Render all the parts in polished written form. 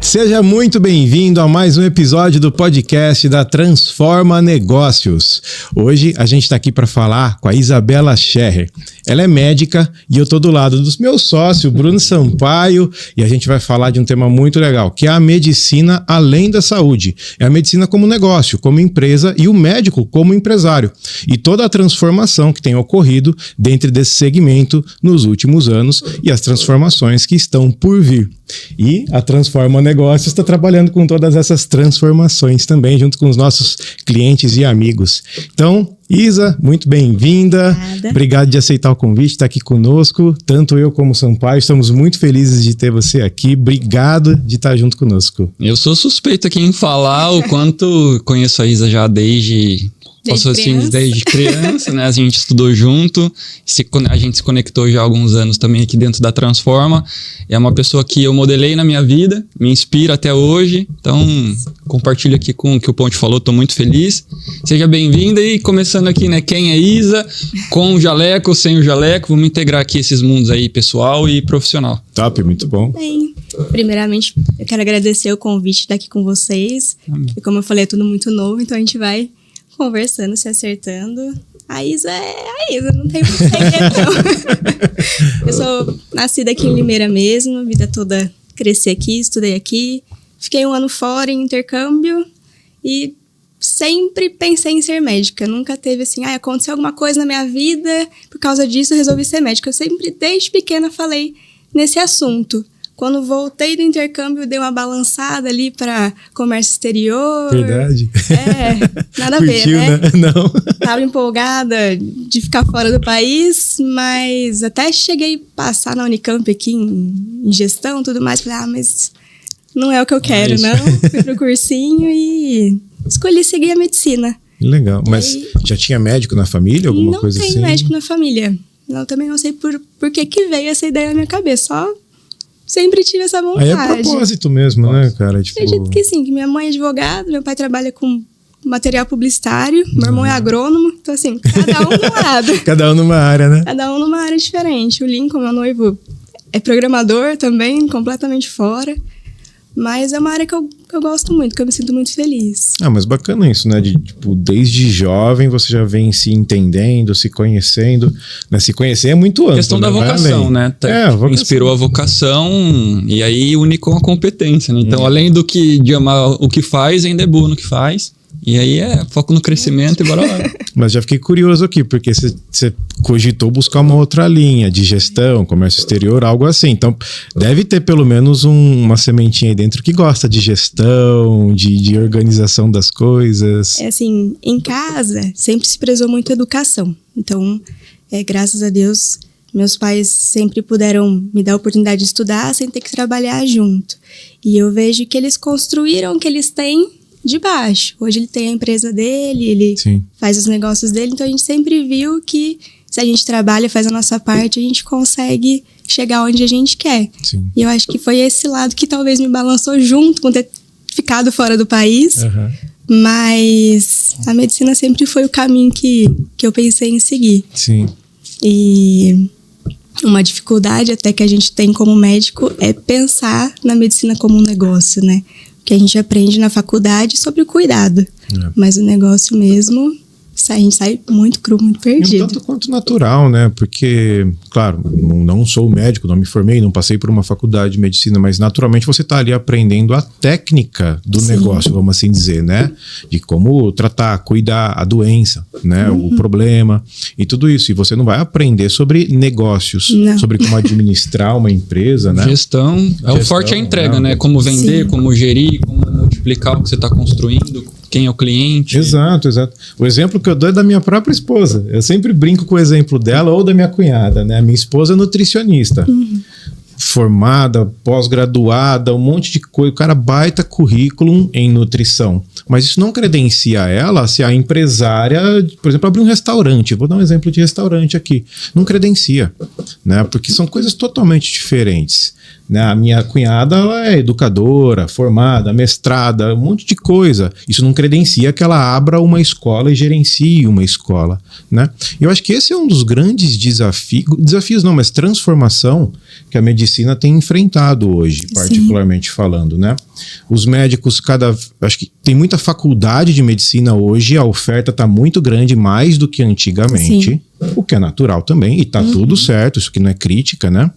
Seja muito bem-vindo a mais um episódio do podcast da Transforma Negócios. Hoje a gente está aqui para falar com a Isabela Scherrer. Ela é médica e eu estou do lado do meu sócio, Bruno Sampaio, e a gente vai falar de um tema muito legal, que é a medicina além da saúde. É a medicina como negócio, como empresa e o médico como empresário. E toda a transformação que tem ocorrido dentro desse segmento nos últimos anos e as transformações que estão por vir. E a Transforma Negócios está trabalhando com todas essas transformações também, junto com os nossos clientes e amigos. Então, Isa, muito bem-vinda. Obrigado de aceitar o convite, estar aqui conosco. Tanto eu como o Sampaio, estamos muito felizes de ter você aqui. Obrigado de estar junto conosco. Eu sou suspeito aqui em falar o quanto conheço a Isa já desde criança, né? A gente estudou junto, a gente se conectou já há alguns anos também aqui dentro da Transforma. É uma pessoa que eu modelei na minha vida, me inspira até hoje. Então, compartilho aqui com o que o Ponte falou, estou muito feliz. Seja bem-vinda e começando aqui, né? Quem é Isa? Com o jaleco, sem o jaleco. Vamos integrar aqui esses mundos aí, pessoal e profissional. Top, muito bom. Bem, primeiramente, eu quero agradecer o convite de estar aqui com vocês. Amém. E como eu falei, é tudo muito novo, então a gente vai conversando, se acertando. A Isa é a Isa, não tem muito segredo, não. Eu sou nascida aqui em Limeira mesmo, a vida toda cresci aqui, estudei aqui. Fiquei 1 ano fora em intercâmbio e sempre pensei em ser médica. Nunca teve assim, aconteceu alguma coisa na minha vida, por causa disso eu resolvi ser médica. Eu sempre, desde pequena, falei nesse assunto. Quando voltei do intercâmbio, dei uma balançada ali para comércio exterior. Verdade. Nada a ver, né? Não. Tava empolgada de ficar fora do país, mas até cheguei a passar na Unicamp aqui em gestão e tudo mais. Falei, mas não é o que eu quero, não. Fui pro cursinho e escolhi seguir a medicina. Legal. Mas já tinha médico na família, alguma coisa assim? Não tem médico na família. Eu também não sei por que veio essa ideia na minha cabeça, só... Sempre tive essa vontade. Aí é propósito mesmo, né, cara? Tipo... Acredito que sim, que minha mãe é advogada, meu pai trabalha com material publicitário, meu irmão é agrônomo, então assim, cada um numa área. Cada um numa área, né? Cada um numa área diferente. O Lincoln, meu noivo, é programador também, completamente fora. Mas é uma área que eu gosto muito, que eu me sinto muito feliz. Mas bacana isso, né? Desde jovem você já vem se entendendo, se conhecendo. Né? Se conhecer é muito amplo. A questão da vocação, né? A vocação. Inspirou a vocação e aí une com a competência, né? Então, além de amar o que faz, ainda é boa no que faz. E aí foco no crescimento e bora lá. Mas já fiquei curioso aqui, porque você cogitou buscar uma outra linha de gestão, comércio exterior, algo assim. Então, deve ter pelo menos uma sementinha aí dentro que gosta de gestão, de organização das coisas. Assim, em casa, sempre se prezou muito a educação. Então, graças a Deus, meus pais sempre puderam me dar a oportunidade de estudar sem ter que trabalhar junto. E eu vejo que eles construíram o que eles têm de baixo. Hoje ele tem a empresa dele, ele faz os negócios dele, então a gente sempre viu que se a gente trabalha, faz a nossa parte, a gente consegue chegar onde a gente quer. Sim. E eu acho que foi esse lado que talvez me balançou junto com ter ficado fora do país, mas a medicina sempre foi o caminho que eu pensei em seguir. Sim. E uma dificuldade até que a gente tem como médico é pensar na medicina como um negócio, né? Que a gente aprende na faculdade sobre o cuidado. Mas o negócio mesmo, a gente sai muito cru, muito perdido. E um tanto quanto natural, né? Porque, claro, não sou médico, não me formei, não passei por uma faculdade de medicina, mas naturalmente você está ali aprendendo a técnica do negócio, vamos assim dizer, né? De como tratar, cuidar a doença, né? O problema e tudo isso. E você não vai aprender sobre negócios, sobre como administrar uma empresa, né? Gestão, o forte é a entrega, né? Como vender, como gerir, como multiplicar o que você está construindo, quem é o cliente. Exato. O exemplo que eu dou é da minha própria esposa. Eu sempre brinco com o exemplo dela ou da minha cunhada, né? A minha esposa é nutricionista. Formada, pós-graduada, um monte de coisa. O cara baita currículo em nutrição. Mas isso não credencia ela se a empresária, por exemplo, abrir um restaurante. Vou dar um exemplo de restaurante aqui. Não credencia, né? Porque são coisas totalmente diferentes. Né? A minha cunhada, ela é educadora, formada, mestrada, um monte de coisa. Isso não credencia que ela abra uma escola e gerencie uma escola, né? Eu acho que esse é um dos grandes desafios não, mas transformação que a medicina medicina tem enfrentado hoje, particularmente falando, né? Os médicos acho que tem muita faculdade de medicina hoje, a oferta está muito grande, mais do que antigamente, o que é natural também, e tá tudo certo, isso que não é crítica, né?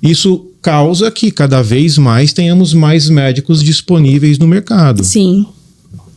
Isso causa que cada vez mais tenhamos mais médicos disponíveis no mercado. Sim.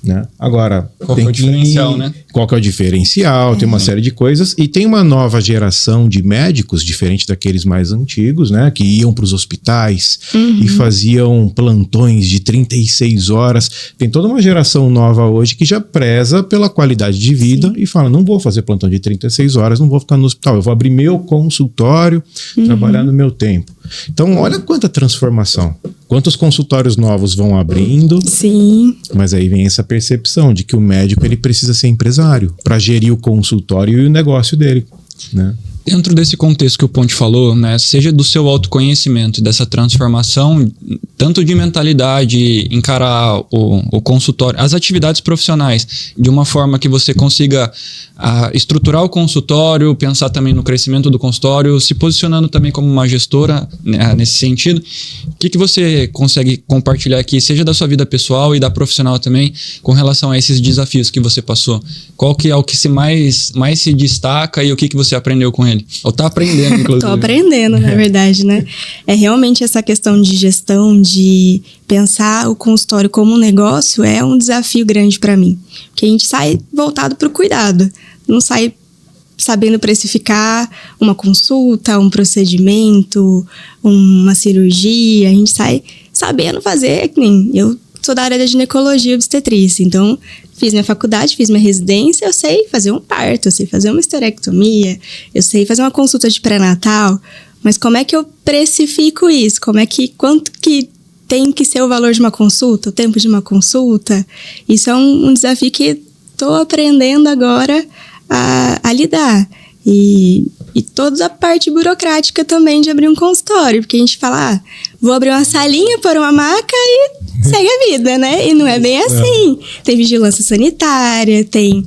Né? Agora, qual que é o diferencial, né? Qual que é o diferencial? Tem uma série de coisas. E tem uma nova geração de médicos, diferente daqueles mais antigos, né? Que iam para os hospitais e faziam plantões de 36 horas. Tem toda uma geração nova hoje que já preza pela qualidade de vida e fala, não vou fazer plantão de 36 horas, não vou ficar no hospital, eu vou abrir meu consultório, trabalhar no meu tempo. Então, olha quanta transformação. Quantos consultórios novos vão abrindo. Sim. Mas aí vem essa percepção de que o médico ele precisa ser empresário para gerir o consultório e o negócio dele, né? Dentro desse contexto que o Ponte falou, né, seja do seu autoconhecimento, dessa transformação, tanto de mentalidade, encarar o consultório, as atividades profissionais, de uma forma que você consiga estruturar o consultório, pensar também no crescimento do consultório, se posicionando também como uma gestora, né, nesse sentido. O que você consegue compartilhar aqui, seja da sua vida pessoal e da profissional também, com relação a esses desafios que você passou? Qual que é o que mais se destaca e o que você aprendeu com ele? Ou tá aprendendo, inclusive? Tô aprendendo, na verdade, né? É realmente essa questão de gestão, de pensar o consultório como um negócio, é um desafio grande para mim. Porque a gente sai voltado pro cuidado. Não sai sabendo precificar uma consulta, um procedimento, uma cirurgia. A gente sai sabendo fazer, que nem eu sou da área da ginecologia e obstetrícia, então fiz minha faculdade, fiz minha residência, eu sei fazer um parto, eu sei fazer uma esterectomia, eu sei fazer uma consulta de pré-natal, mas como é que eu precifico isso? Quanto que tem que ser o valor de uma consulta, o tempo de uma consulta? Isso é um desafio que estou aprendendo agora a lidar. E toda a parte burocrática também de abrir um consultório, porque a gente fala, vou abrir uma salinha, pôr uma maca e segue a vida, né? E não é bem assim. Tem vigilância sanitária, tem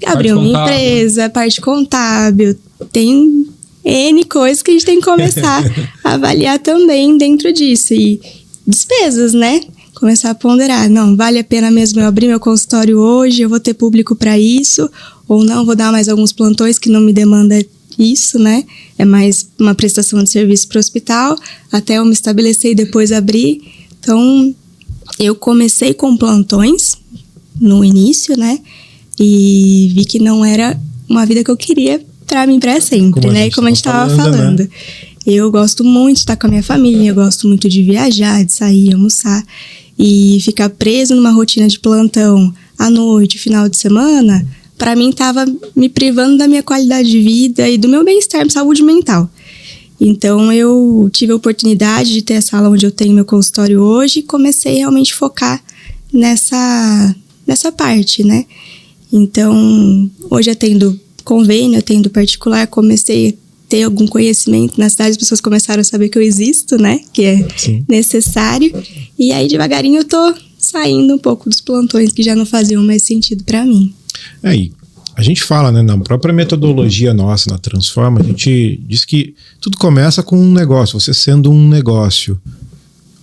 abrir uma empresa, parte contábil, tem N coisas que a gente tem que começar a avaliar também dentro disso. E despesas, né? Começar a ponderar, não, vale a pena mesmo eu abrir meu consultório hoje, eu vou ter público para isso, ou não, vou dar mais alguns plantões que não me demanda isso, né? É mais uma prestação de serviço para o hospital, até eu me estabelecer e depois abrir. Então, eu comecei com plantões no início, né? E vi que não era uma vida que eu queria para mim para sempre, né? E como a gente estava falando. Né? Eu gosto muito de estar com a minha família, eu gosto muito de viajar, de sair, almoçar. E ficar preso numa rotina de plantão à noite, final de semana, para mim estava me privando da minha qualidade de vida e do meu bem-estar, saúde mental. Então, eu tive a oportunidade de ter a sala onde eu tenho meu consultório hoje e comecei realmente a focar nessa parte, né? Então, hoje atendo convênio, atendo particular, comecei a ter algum conhecimento na cidade, as pessoas começaram a saber que eu existo, né? Que é necessário. E aí, devagarinho, eu tô saindo um pouco dos plantões que já não faziam mais sentido para mim. E a gente fala, né, na própria metodologia nossa, na Transforma, a gente diz que tudo começa com um negócio, você sendo um negócio.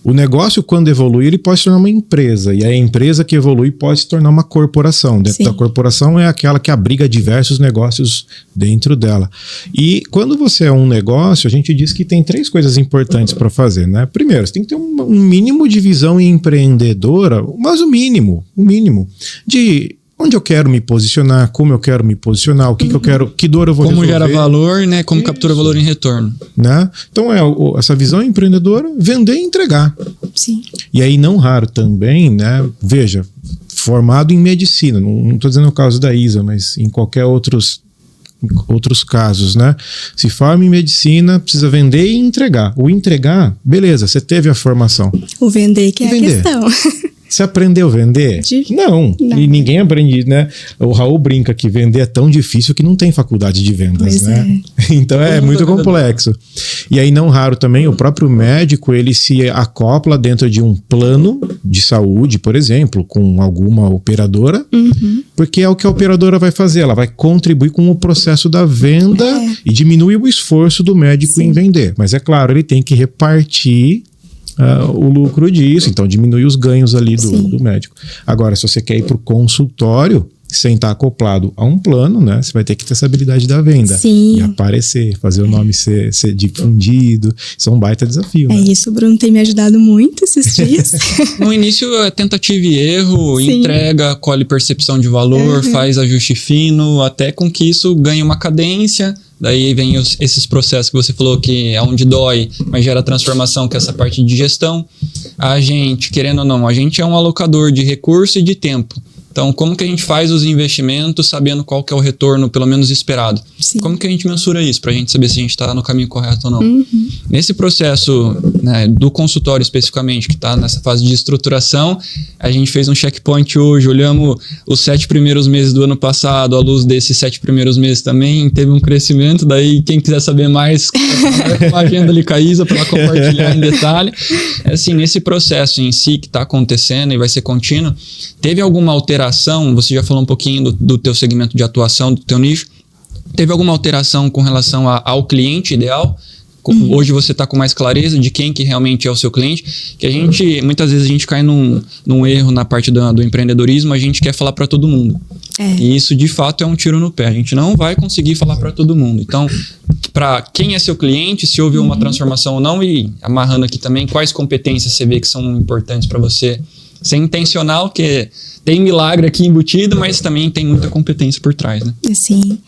O negócio, quando evolui, ele pode se tornar uma empresa. E a empresa que evolui pode se tornar uma corporação. Dentro da corporação é aquela que abriga diversos negócios dentro dela. E quando você é um negócio, a gente diz que tem 3 coisas importantes para fazer, né? Primeiro, você tem que ter um mínimo de visão empreendedora, mas o mínimo de onde eu quero me posicionar, como eu quero me posicionar, o que eu quero, que dor eu vou resolver. Como gera valor, né? Como captura valor em retorno. Né? Então, essa visão empreendedora, vender e entregar. Sim. E aí, não raro também, né? Veja, formado em medicina, não estou dizendo o caso da Isa, mas em qualquer outros casos, né? Se forma em medicina, precisa vender e entregar. O entregar, beleza, você teve a formação. O vender que é a questão. Você aprendeu a vender? Não. E ninguém aprende, né? O Raul brinca que vender é tão difícil que não tem faculdade de vendas, pois né? Então é muito complexo. E aí, não raro também, o próprio médico, ele se acopla dentro de um plano de saúde, por exemplo, com alguma operadora, porque é o que a operadora vai fazer. Ela vai contribuir com o processo da venda e diminui o esforço do médico em vender. Mas é claro, ele tem que repartir o lucro disso, então diminui os ganhos ali do médico. Agora, se você quer ir para o consultório, sem estar acoplado a um plano, né? Você vai ter que ter essa habilidade da venda. Sim. E aparecer, fazer o nome ser difundido. Isso é um baita desafio, né? É isso, o Bruno tem me ajudado muito esses dias. No início é tentativa e erro, entrega, colhe percepção de valor, faz ajuste fino, até com que isso ganhe uma cadência. Daí vem esses processos que você falou que é onde dói, mas gera transformação, que é essa parte de gestão. A gente, querendo ou não, a gente é um alocador de recurso e de tempo. Então, como que a gente faz os investimentos sabendo qual que é o retorno, pelo menos esperado? Sim. Como que a gente mensura isso para a gente saber se a gente está no caminho correto ou não? Nesse processo, né, do consultório especificamente, que está nessa fase de estruturação, a gente fez um checkpoint hoje, olhamos os 7 primeiros meses do ano passado, à luz desses 7 primeiros meses também, teve um crescimento, daí quem quiser saber mais, com a agenda ali com a Isa para ela compartilhar em detalhe. Assim, nesse processo em si que está acontecendo e vai ser contínuo, teve alguma alteração? Você já falou um pouquinho do teu segmento de atuação, do teu nicho. Teve alguma alteração com relação ao cliente ideal? Hoje você está com mais clareza de quem que realmente é o seu cliente? Que muitas vezes a gente cai num erro na parte do empreendedorismo, a gente quer falar para todo mundo. E isso de fato é um tiro no pé. A gente não vai conseguir falar para todo mundo. Então, para quem é seu cliente, se houve uma transformação ou não, e amarrando aqui também, quais competências você vê que são importantes para você ser intencional, que tem milagre aqui embutido, mas também tem muita competência por trás, né? Sim.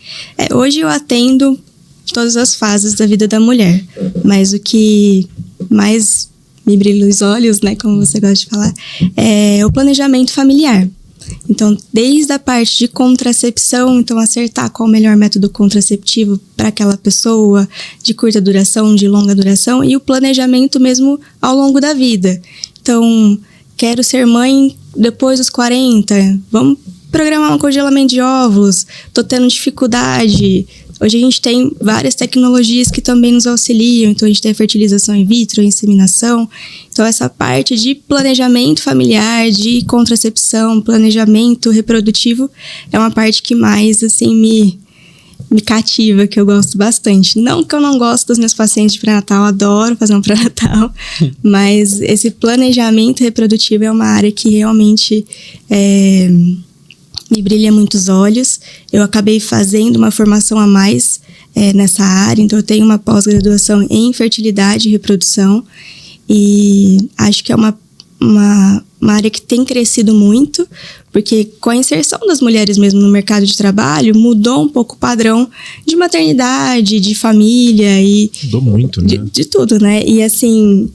Hoje eu atendo todas as fases da vida da mulher, mas o que mais me brilha os olhos, né, como você gosta de falar, é o planejamento familiar. Então, desde a parte de contracepção, então acertar qual o melhor método contraceptivo para aquela pessoa, de curta duração, de longa duração, e o planejamento mesmo ao longo da vida. Então, quero ser mãe depois dos 40, vamos programar um congelamento de óvulos, tô tendo dificuldade. Hoje a gente tem várias tecnologias que também nos auxiliam, então a gente tem a fertilização in vitro, a inseminação. Então essa parte de planejamento familiar, de contracepção, planejamento reprodutivo, é uma parte que mais, assim, me cativa, que eu gosto bastante. Não que eu não gosto dos meus pacientes de pré-natal, adoro fazer um pré-natal, mas esse planejamento reprodutivo é uma área que realmente me brilha muitos olhos. Eu acabei fazendo uma formação a mais nessa área, então eu tenho uma pós-graduação em fertilidade e reprodução, e acho que é uma área que tem crescido muito, porque com a inserção das mulheres mesmo no mercado de trabalho, mudou um pouco o padrão de maternidade, de família e... Mudou muito, né? De tudo, né? E assim,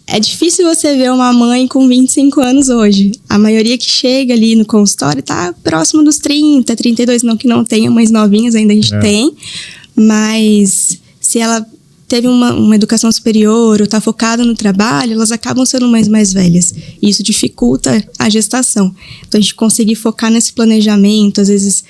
é difícil você ver uma mãe com 25 anos hoje. A maioria que chega ali no consultório tá próximo dos 30, 32, não que não tenha mães novinhas, ainda a gente tem, mas se ela teve uma educação superior ou está focada no trabalho, elas acabam sendo mães mais velhas. E isso dificulta a gestação. Então, a gente conseguir focar nesse planejamento, às vezes,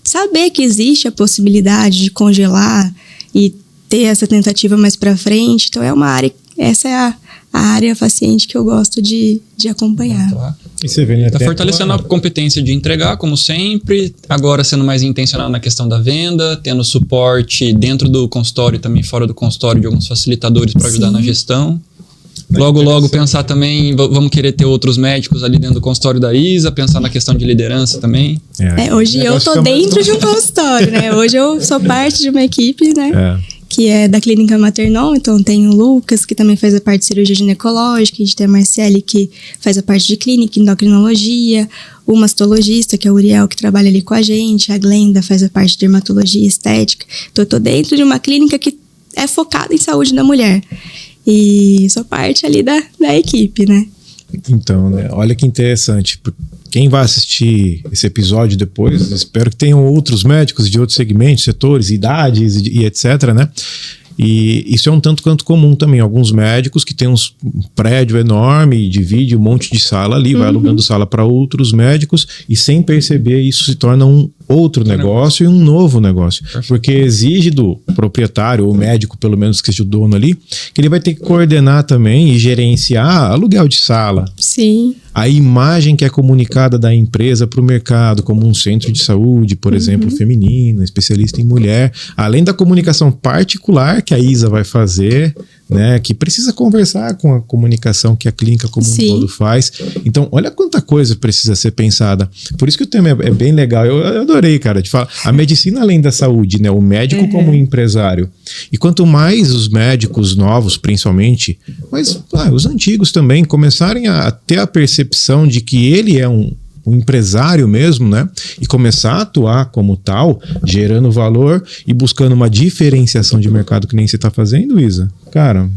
saber que existe a possibilidade de congelar e ter essa tentativa mais para frente. Então, é uma área... Essa é a área paciente que eu gosto de acompanhar. Tá. E você vê, tá fortalecendo a competência de entregar, como sempre, agora sendo mais intencional na questão da venda, tendo suporte dentro do consultório e também fora do consultório de alguns facilitadores para ajudar na gestão. Logo pensar também, vamos querer ter outros médicos ali dentro do consultório da Isa, pensar na questão de liderança também. Hoje eu tô dentro de um consultório, né? Hoje eu sou parte de uma equipe, né? Que é da Clínica Maternal, então tem o Lucas, que também faz a parte de cirurgia ginecológica, a gente tem a Marcele, que faz a parte de clínica, endocrinologia, o mastologista, que é o Uriel, que trabalha ali com a gente, a Glenda faz a parte de dermatologia estética. Então eu tô dentro de uma clínica que é focada em saúde da mulher. E sou parte ali da equipe, né? Então, né? Olha que interessante. Quem vai assistir esse episódio depois, espero que tenham outros médicos de outros segmentos, setores, idades e etc, né? E isso é um tanto quanto comum também. Alguns médicos que têm um prédio enorme, divide um monte de sala ali, vai alugando sala para outros médicos e sem perceber isso se torna um outro negócio e um novo negócio. Porque exige do proprietário, ou médico, pelo menos que seja o dono ali, que ele vai ter que coordenar também e gerenciar aluguel de sala. Sim. A imagem que é comunicada da empresa para o mercado, como um centro de saúde, por exemplo, feminino, especialista em mulher, além da comunicação particular que a Isa vai fazer, né, que precisa conversar com a comunicação que a clínica como um todo faz. Então, olha quanta coisa precisa ser pensada. Por isso que o tema é bem legal. Eu adorei, cara, de falar. A medicina além da saúde, né, o médico como um empresário. E quanto mais os médicos novos, principalmente, mas os antigos também, começarem a ter a percepção de que ele é um empresário mesmo, né? E começar a atuar como tal, gerando valor e buscando uma diferenciação de mercado que nem você está fazendo, Isa. Cara,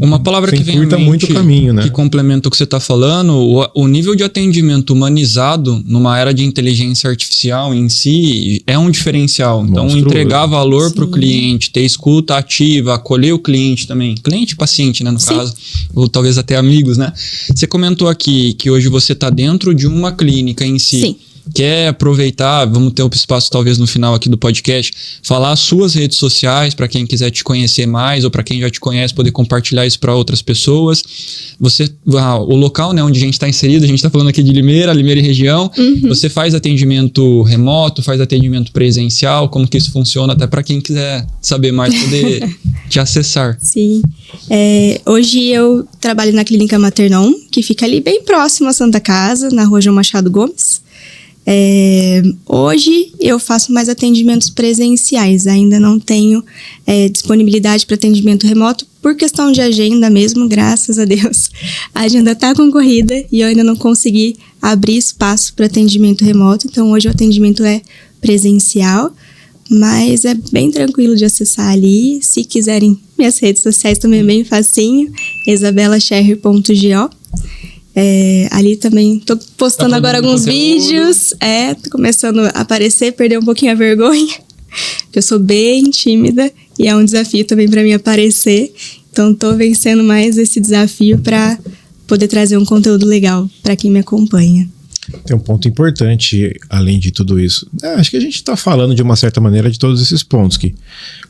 uma palavra que vem à mente, muito o caminho, né? Que complementa o que você está falando, o nível de atendimento humanizado numa era de inteligência artificial em si é um diferencial. Então, entregar valor para o cliente, ter escuta ativa, acolher o cliente também. Cliente e paciente, né, no caso. Ou talvez até amigos, né? Você comentou aqui que hoje você está dentro de uma clínica em si. Sim. Quer aproveitar, vamos ter um espaço talvez no final aqui do podcast, falar as suas redes sociais para quem quiser te conhecer mais ou para quem já te conhece poder compartilhar isso para outras pessoas. O local, né, onde a gente está inserido, a gente está falando aqui de Limeira e região, você faz atendimento remoto, faz atendimento presencial, como que isso funciona, até para quem quiser saber mais poder te acessar. Sim, hoje eu trabalho na Clínica Maternon, que fica ali bem próximo à Santa Casa, na Rua João Machado Gomes. Hoje eu faço mais atendimentos presenciais, ainda não tenho disponibilidade para atendimento remoto por questão de agenda mesmo, graças a Deus. A agenda está concorrida e eu ainda não consegui abrir espaço para atendimento remoto, então hoje o atendimento é presencial, mas é bem tranquilo de acessar ali. Se quiserem, minhas redes sociais também é bem facinho, isabelacherry.go. Ali também tô postando agora alguns vídeos, tô começando a aparecer, perder um pouquinho a vergonha, porque eu sou bem tímida e é um desafio também para mim aparecer, então tô vencendo mais esse desafio para poder trazer um conteúdo legal para quem me acompanha. Tem um ponto importante, além de tudo isso. Acho que a gente está falando de uma certa maneira de todos esses pontos que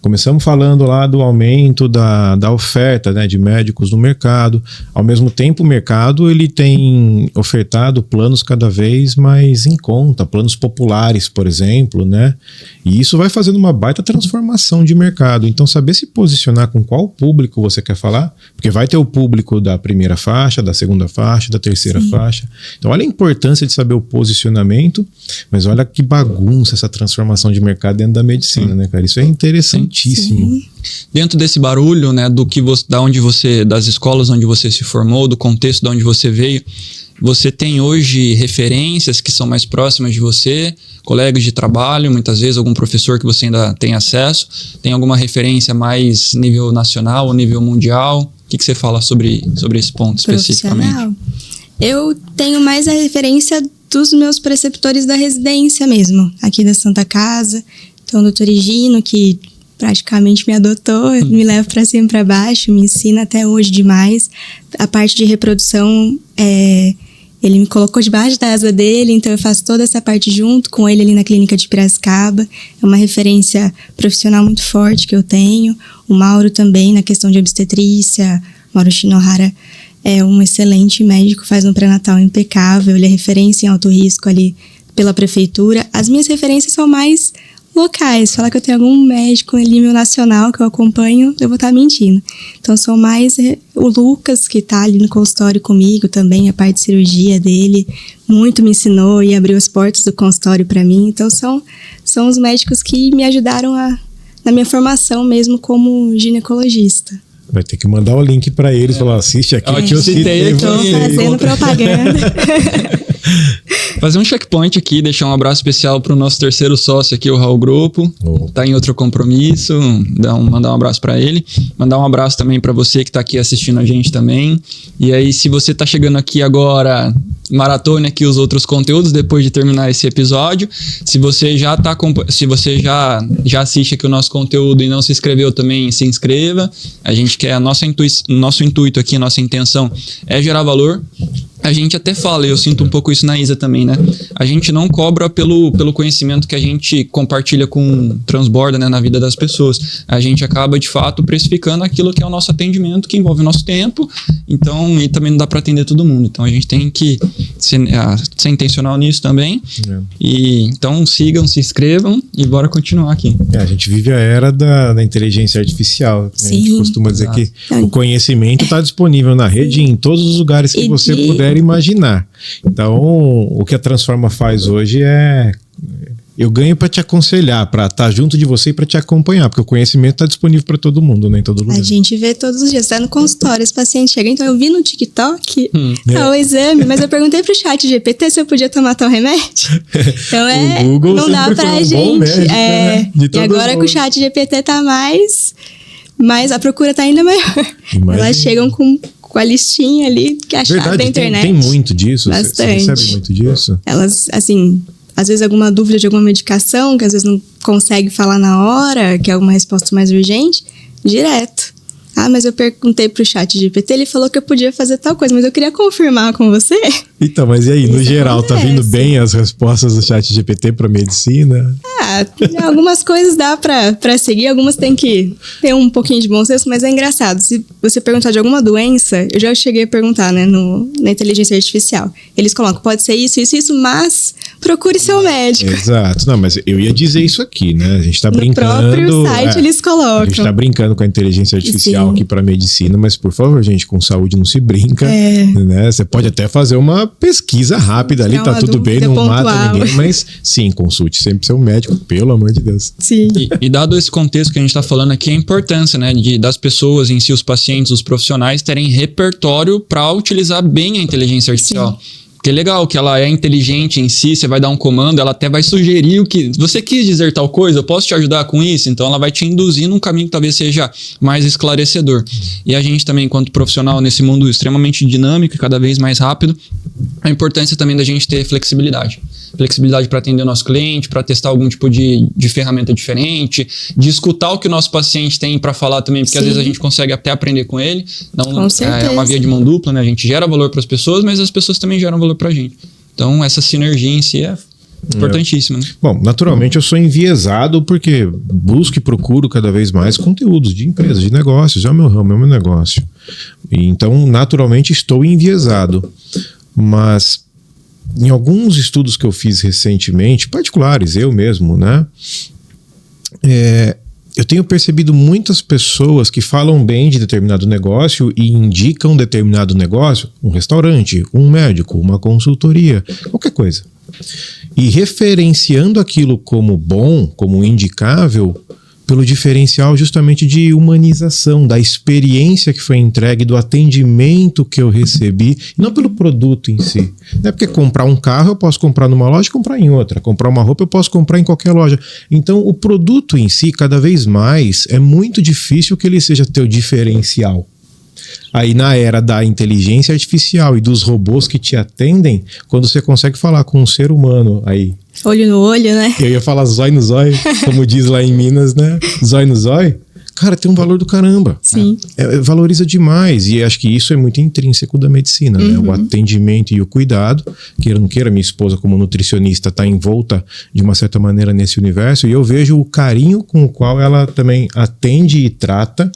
começamos falando lá do aumento da oferta, né, de médicos no mercado. Ao mesmo tempo, o mercado ele tem ofertado planos cada vez mais em conta, planos populares, por exemplo, né? E isso vai fazendo uma baita transformação de mercado. Então, saber se posicionar com qual público você quer falar, porque vai ter o público da primeira faixa, da segunda faixa, da terceira faixa. Então, olha a importância de saber o posicionamento, mas olha que bagunça essa transformação de mercado dentro da medicina, né, cara? Isso é interessantíssimo. Sim. Dentro desse barulho, né, das escolas onde você se formou, do contexto de onde você veio, você tem hoje referências que são mais próximas de você, colegas de trabalho, muitas vezes algum professor que você ainda tem acesso, tem alguma referência mais nível nacional ou nível mundial? O que você fala sobre esse ponto especificamente? Eu tenho mais a referência dos meus preceptores da residência mesmo, aqui da Santa Casa. Então, o Dr. Higino, que praticamente me adotou, me leva para cima e para baixo, me ensina até hoje demais. A parte de reprodução, ele me colocou debaixo da asa dele, então eu faço toda essa parte junto com ele ali na clínica de Piracicaba. É uma referência profissional muito forte que eu tenho. O Mauro também, na questão de obstetrícia. Mauro Shinohara é um excelente médico, faz um pré-natal impecável, ele é referência em alto risco ali pela prefeitura. As minhas referências são mais locais. Falar que eu tenho algum médico em nível nacional que eu acompanho, eu vou estar mentindo. Então, são mais o Lucas, que está ali no consultório comigo também, a parte de cirurgia dele, muito me ensinou e abriu as portas do consultório para mim. Então, são os médicos que me ajudaram na minha formação mesmo como ginecologista. Vai ter que mandar o link para eles, falar, assiste aqui que eu citei então, fazendo propaganda. Fazer um checkpoint aqui, deixar um abraço especial pro nosso terceiro sócio aqui, o Raul Grupo. Tá em outro compromisso, mandar um abraço para ele. Mandar um abraço também para você que tá aqui assistindo a gente também. E aí, se você tá chegando aqui agora, maratone aqui os outros conteúdos depois de terminar esse episódio. Se você já já assiste aqui o nosso conteúdo e não se inscreveu também, se inscreva. A gente quer, nosso intuito aqui, nossa intenção é gerar valor. A gente até fala, eu sinto um pouco isso na Isa também, né? A gente não cobra pelo conhecimento que a gente compartilha transborda, né, na vida das pessoas. A gente acaba, de fato, precificando aquilo que é o nosso atendimento, que envolve o nosso tempo. Então, e também não dá para atender todo mundo. Então, a gente tem que ser intencional nisso também. E então, sigam, se inscrevam e bora continuar aqui. A gente vive a era da inteligência artificial. Sim. A gente costuma dizer que o conhecimento está disponível na rede em todos os lugares que você puder imaginar. Então, o que a Transforma faz hoje é... Eu ganho para te aconselhar, para estar junto de você e para te acompanhar, porque o conhecimento está disponível para todo mundo, né? Em todo lugar. A gente vê todos os dias, tá no consultório, esse paciente chega. Então, eu vi no TikTok o exame, mas eu perguntei pro chat GPT se eu podia tomar tal remédio. Então, o Google não dá pra gente. Bom médico, né? E agora que o chat GPT tá mais a procura tá ainda maior. Elas chegam com a listinha ali que acharam da internet. Tem muito disso? Bastante. Você recebe muito disso? Elas, assim, às vezes alguma dúvida de alguma medicação, que às vezes não consegue falar na hora, que é uma resposta mais urgente, direto. Ah, mas eu perguntei pro chat GPT, ele falou que eu podia fazer tal coisa, mas eu queria confirmar com você. Então, mas e aí, no geral, tá vindo bem as respostas do chat GPT para medicina? Algumas coisas dá pra seguir, algumas tem que ter um pouquinho de bom senso, mas é engraçado. Se você perguntar de alguma doença, eu já cheguei a perguntar, né, na inteligência artificial. Eles colocam, pode ser isso, mas procure seu médico. Exato. Não, mas eu ia dizer isso aqui, né? A gente tá brincando... No próprio site eles colocam. A gente tá brincando com a inteligência artificial aqui para medicina, mas por favor, gente, com saúde não se brinca, né? Você pode até fazer uma pesquisa rápida ali, tá tudo bem, não mata ninguém, mas sim, consulte sempre seu médico, pelo amor de Deus. Sim. E dado esse contexto que a gente tá falando aqui, a importância, né, das pessoas em si, os pacientes, os profissionais, terem repertório para utilizar bem a inteligência artificial. Sim. Porque é legal que ela é inteligente em si, você vai dar um comando, ela até vai sugerir o que... Você quis dizer tal coisa, eu posso te ajudar com isso? Então ela vai te induzir num caminho que talvez seja mais esclarecedor. E a gente também, enquanto profissional, nesse mundo extremamente dinâmico e cada vez mais rápido, a importância também da gente ter flexibilidade. Flexibilidade para atender o nosso cliente, para testar algum tipo de ferramenta diferente, de escutar o que o nosso paciente tem para falar também, porque às vezes a gente consegue até aprender com ele. Então, com certeza. É uma via de mão dupla, né? A gente gera valor para as pessoas, mas as pessoas também geram valor para a gente. Então, essa sinergia em si é importantíssima. Né? Bom, naturalmente eu sou enviesado porque busco e procuro cada vez mais conteúdos de empresas, de negócios, é o meu ramo, é o meu negócio. E então, naturalmente, estou enviesado. Mas em alguns estudos que eu fiz recentemente, particulares, eu mesmo, né? Eu tenho percebido muitas pessoas que falam bem de determinado negócio e indicam determinado negócio, um restaurante, um médico, uma consultoria, qualquer coisa. E referenciando aquilo como bom, como indicável, pelo diferencial justamente de humanização, da experiência que foi entregue, do atendimento que eu recebi, e não pelo produto em si. Não é porque comprar um carro eu posso comprar numa loja e comprar em outra. Comprar uma roupa eu posso comprar em qualquer loja. Então o produto em si, cada vez mais, é muito difícil que ele seja teu diferencial. Aí na era da inteligência artificial e dos robôs que te atendem, quando você consegue falar com um ser humano aí... Olho no olho, né? Eu ia falar zóio no zóio, como diz lá em Minas, né? Zóio no zóio. Cara, tem um valor do caramba. Sim. Valoriza demais. E acho que isso é muito intrínseco da medicina, né? O atendimento e o cuidado. Queira ou não queira, minha esposa, como nutricionista, está envolta de uma certa maneira nesse universo. E eu vejo o carinho com o qual ela também atende e trata.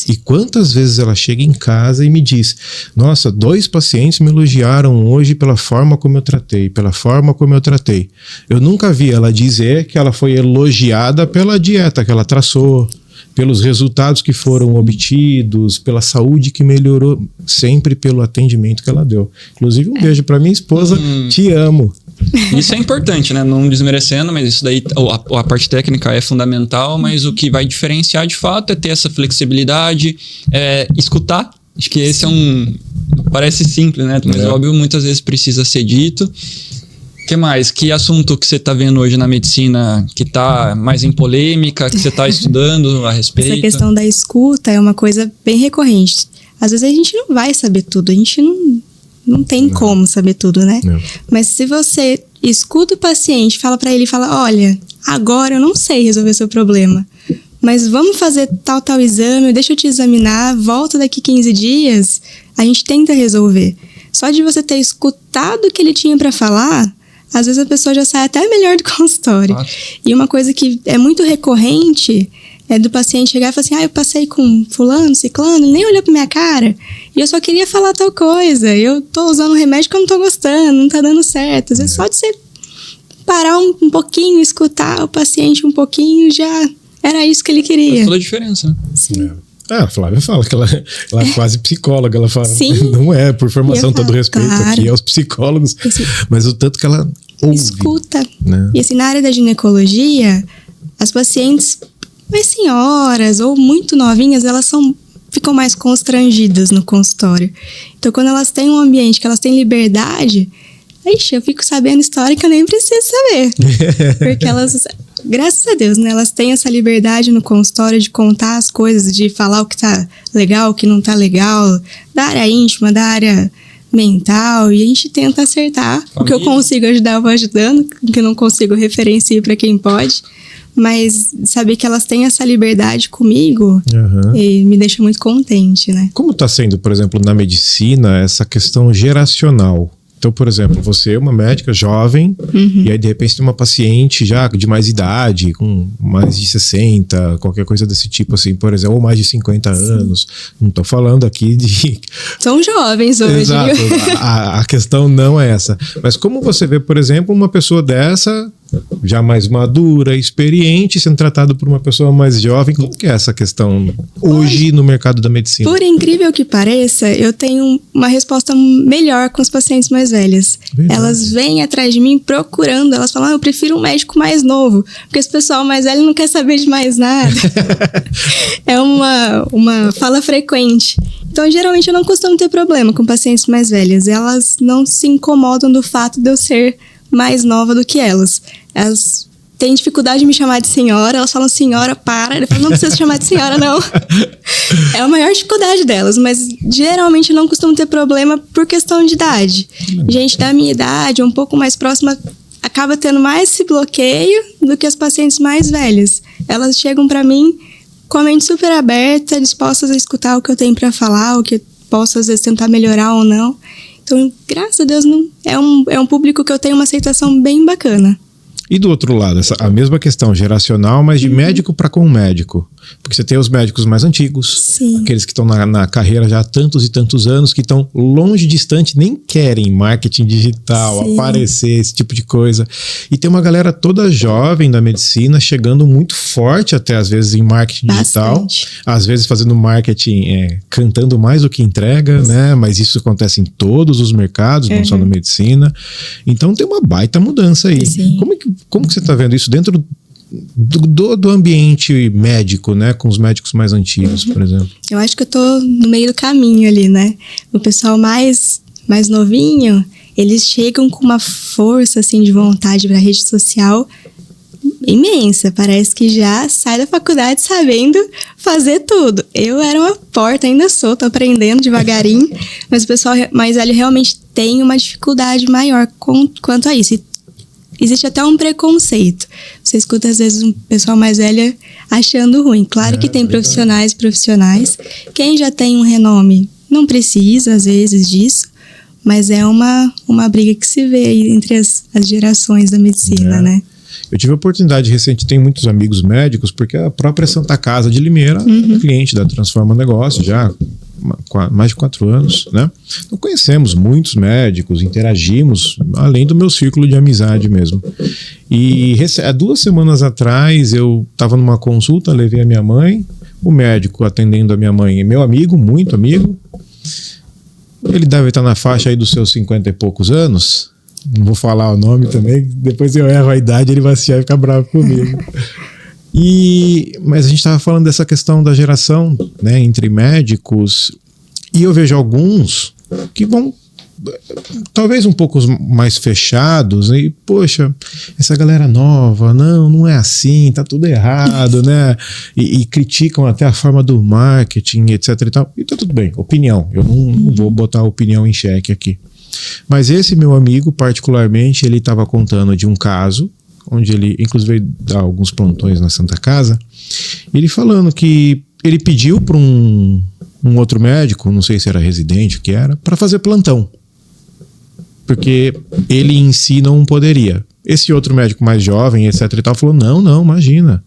E quantas vezes ela chega em casa e me diz: nossa, 2 pacientes me elogiaram hoje pela forma como eu tratei, pela forma como eu tratei. Eu nunca vi ela dizer que ela foi elogiada pela dieta que ela traçou, pelos resultados que foram obtidos, pela saúde que melhorou, sempre pelo atendimento que ela deu. Inclusive, um beijo para minha esposa, te amo. Isso é importante, né? Não desmerecendo, mas isso daí, a parte técnica é fundamental, mas o que vai diferenciar de fato é ter essa flexibilidade, escutar. Acho que esse parece simples, né? Mas óbvio, muitas vezes precisa ser dito. que mais? Que assunto que você está vendo hoje na medicina que está mais em polêmica, que você está estudando a respeito? Essa questão da escuta é uma coisa bem recorrente. Às vezes a gente não vai saber tudo, a gente não tem como saber tudo, né? Não. Mas se você escuta o paciente, fala para ele, fala, olha, agora eu não sei resolver seu problema, mas vamos fazer tal exame, deixa eu te examinar, volta daqui 15 dias, a gente tenta resolver. Só de você ter escutado o que ele tinha para falar, às vezes a pessoa já sai até melhor do consultório. E uma coisa que é muito recorrente é do paciente chegar e falar assim, eu passei com fulano, ciclano, ele nem olhou pra minha cara, e eu só queria falar tal coisa, eu tô usando um remédio que eu não tô gostando, não tá dando certo. Às vezes só de você parar um pouquinho, escutar o paciente um pouquinho, já era isso que ele queria. Faz toda a diferença, né? Sim. A Flávia fala que ela é quase psicóloga, ela fala, sim. Não é, por formação, todo respeito, claro. Aqui é os psicólogos, mas o tanto que ela ouve. Escuta. Né? E assim, na área da ginecologia, as pacientes mais senhoras ou muito novinhas, elas ficam mais constrangidas no consultório. Então, quando elas têm um ambiente que elas têm liberdade, eu fico sabendo história que eu nem preciso saber. Porque elas, graças a Deus, né, elas têm essa liberdade no consultório de contar as coisas, de falar o que tá legal, o que não tá legal, da área íntima, da área mental, e a gente tenta acertar. Família. O que eu consigo ajudar, eu vou ajudando, o que eu não consigo, eu referencio para quem pode. Mas saber que elas têm essa liberdade comigo e me deixa muito contente, né? Como está sendo, por exemplo, na medicina, essa questão geracional? Então, por exemplo, você é uma médica jovem e aí de repente tem uma paciente já de mais idade, com mais de 60, qualquer coisa desse tipo assim, por exemplo, ou mais de 50 anos. Não estou falando aqui de... São jovens hoje. Exato, a questão não é essa. Mas como você vê, por exemplo, uma pessoa dessa, já mais madura, experiente, sendo tratado por uma pessoa mais jovem, como que é essa questão hoje no mercado da medicina? Por incrível que pareça, eu tenho uma resposta melhor com os pacientes mais velhas. Verdade. Elas vêm atrás de mim procurando, elas falam, eu prefiro um médico mais novo, porque esse pessoal mais velho não quer saber de mais nada. É uma fala frequente. Então, geralmente, eu não costumo ter problema com pacientes mais velhas. Elas não se incomodam do fato de eu ser mais nova do que elas. Elas têm dificuldade de me chamar de senhora, elas falam, senhora, para. Eu falo, não precisa chamar de senhora, não. É a maior dificuldade delas, mas geralmente eu não costumo ter problema por questão de idade. Gente da minha idade, um pouco mais próxima, acaba tendo mais esse bloqueio do que as pacientes mais velhas. Elas chegam pra mim com a mente super aberta, dispostas a escutar o que eu tenho pra falar, o que eu posso às vezes tentar melhorar ou não. Então, graças a Deus, é um público que eu tenho uma aceitação bem bacana. E do outro lado, a mesma questão geracional, mas de médico para com médico. Porque você tem os médicos mais antigos, sim, aqueles que estão na carreira já há tantos e tantos anos, que estão longe, distante, nem querem marketing digital, sim, aparecer, esse tipo de coisa. E tem uma galera toda jovem da medicina chegando muito forte até às vezes em marketing digital, às vezes fazendo marketing, cantando mais do que entrega, né? Mas isso acontece em todos os mercados, não só na medicina. Então tem uma baita mudança aí. Sim. Como que você está vendo isso dentro do ambiente médico, né? Com os médicos mais antigos, por exemplo? Eu acho que eu tô no meio do caminho ali, né? O pessoal mais novinho, eles chegam com uma força, assim, de vontade para a rede social imensa. Parece que já sai da faculdade sabendo fazer tudo. Eu era uma porta, ainda tô aprendendo devagarinho, mas o pessoal mais velho realmente tem uma dificuldade maior quanto a isso. E existe até um preconceito. Você escuta, às vezes, um pessoal mais velho achando ruim. Claro que tem profissionais. Quem já tem um renome não precisa, às vezes, disso. Mas é uma briga que se vê aí entre as gerações da medicina, né? Eu tive a oportunidade recente, tenho muitos amigos médicos, porque a própria Santa Casa de Limeira é cliente da Transforma Negócio já há mais de 4 anos, né? Então conhecemos muitos médicos, interagimos, além do meu círculo de amizade mesmo. E há 2 semanas atrás eu estava numa consulta, levei a minha mãe, o médico atendendo a minha mãe é meu amigo, muito amigo. Ele deve estar na faixa aí dos seus 50 e poucos anos. Não vou falar o nome também, depois eu erro a idade, ele vai assistir e ficar bravo comigo. Mas a gente estava falando dessa questão da geração, né, entre médicos, e eu vejo alguns que vão talvez um pouco mais fechados, e poxa, essa galera nova, não é assim, tá tudo errado, né? E criticam até a forma do marketing, etc e tal. E tá tudo bem, opinião. Eu não vou botar a opinião em xeque aqui. Mas esse meu amigo, particularmente, ele estava contando de um caso, onde ele, inclusive, dá alguns plantões na Santa Casa, ele falando que ele pediu para um outro médico, não sei se era residente, o que era, para fazer plantão. Porque ele em si não poderia. Esse outro médico mais jovem, etc e tal, falou, não, imagina.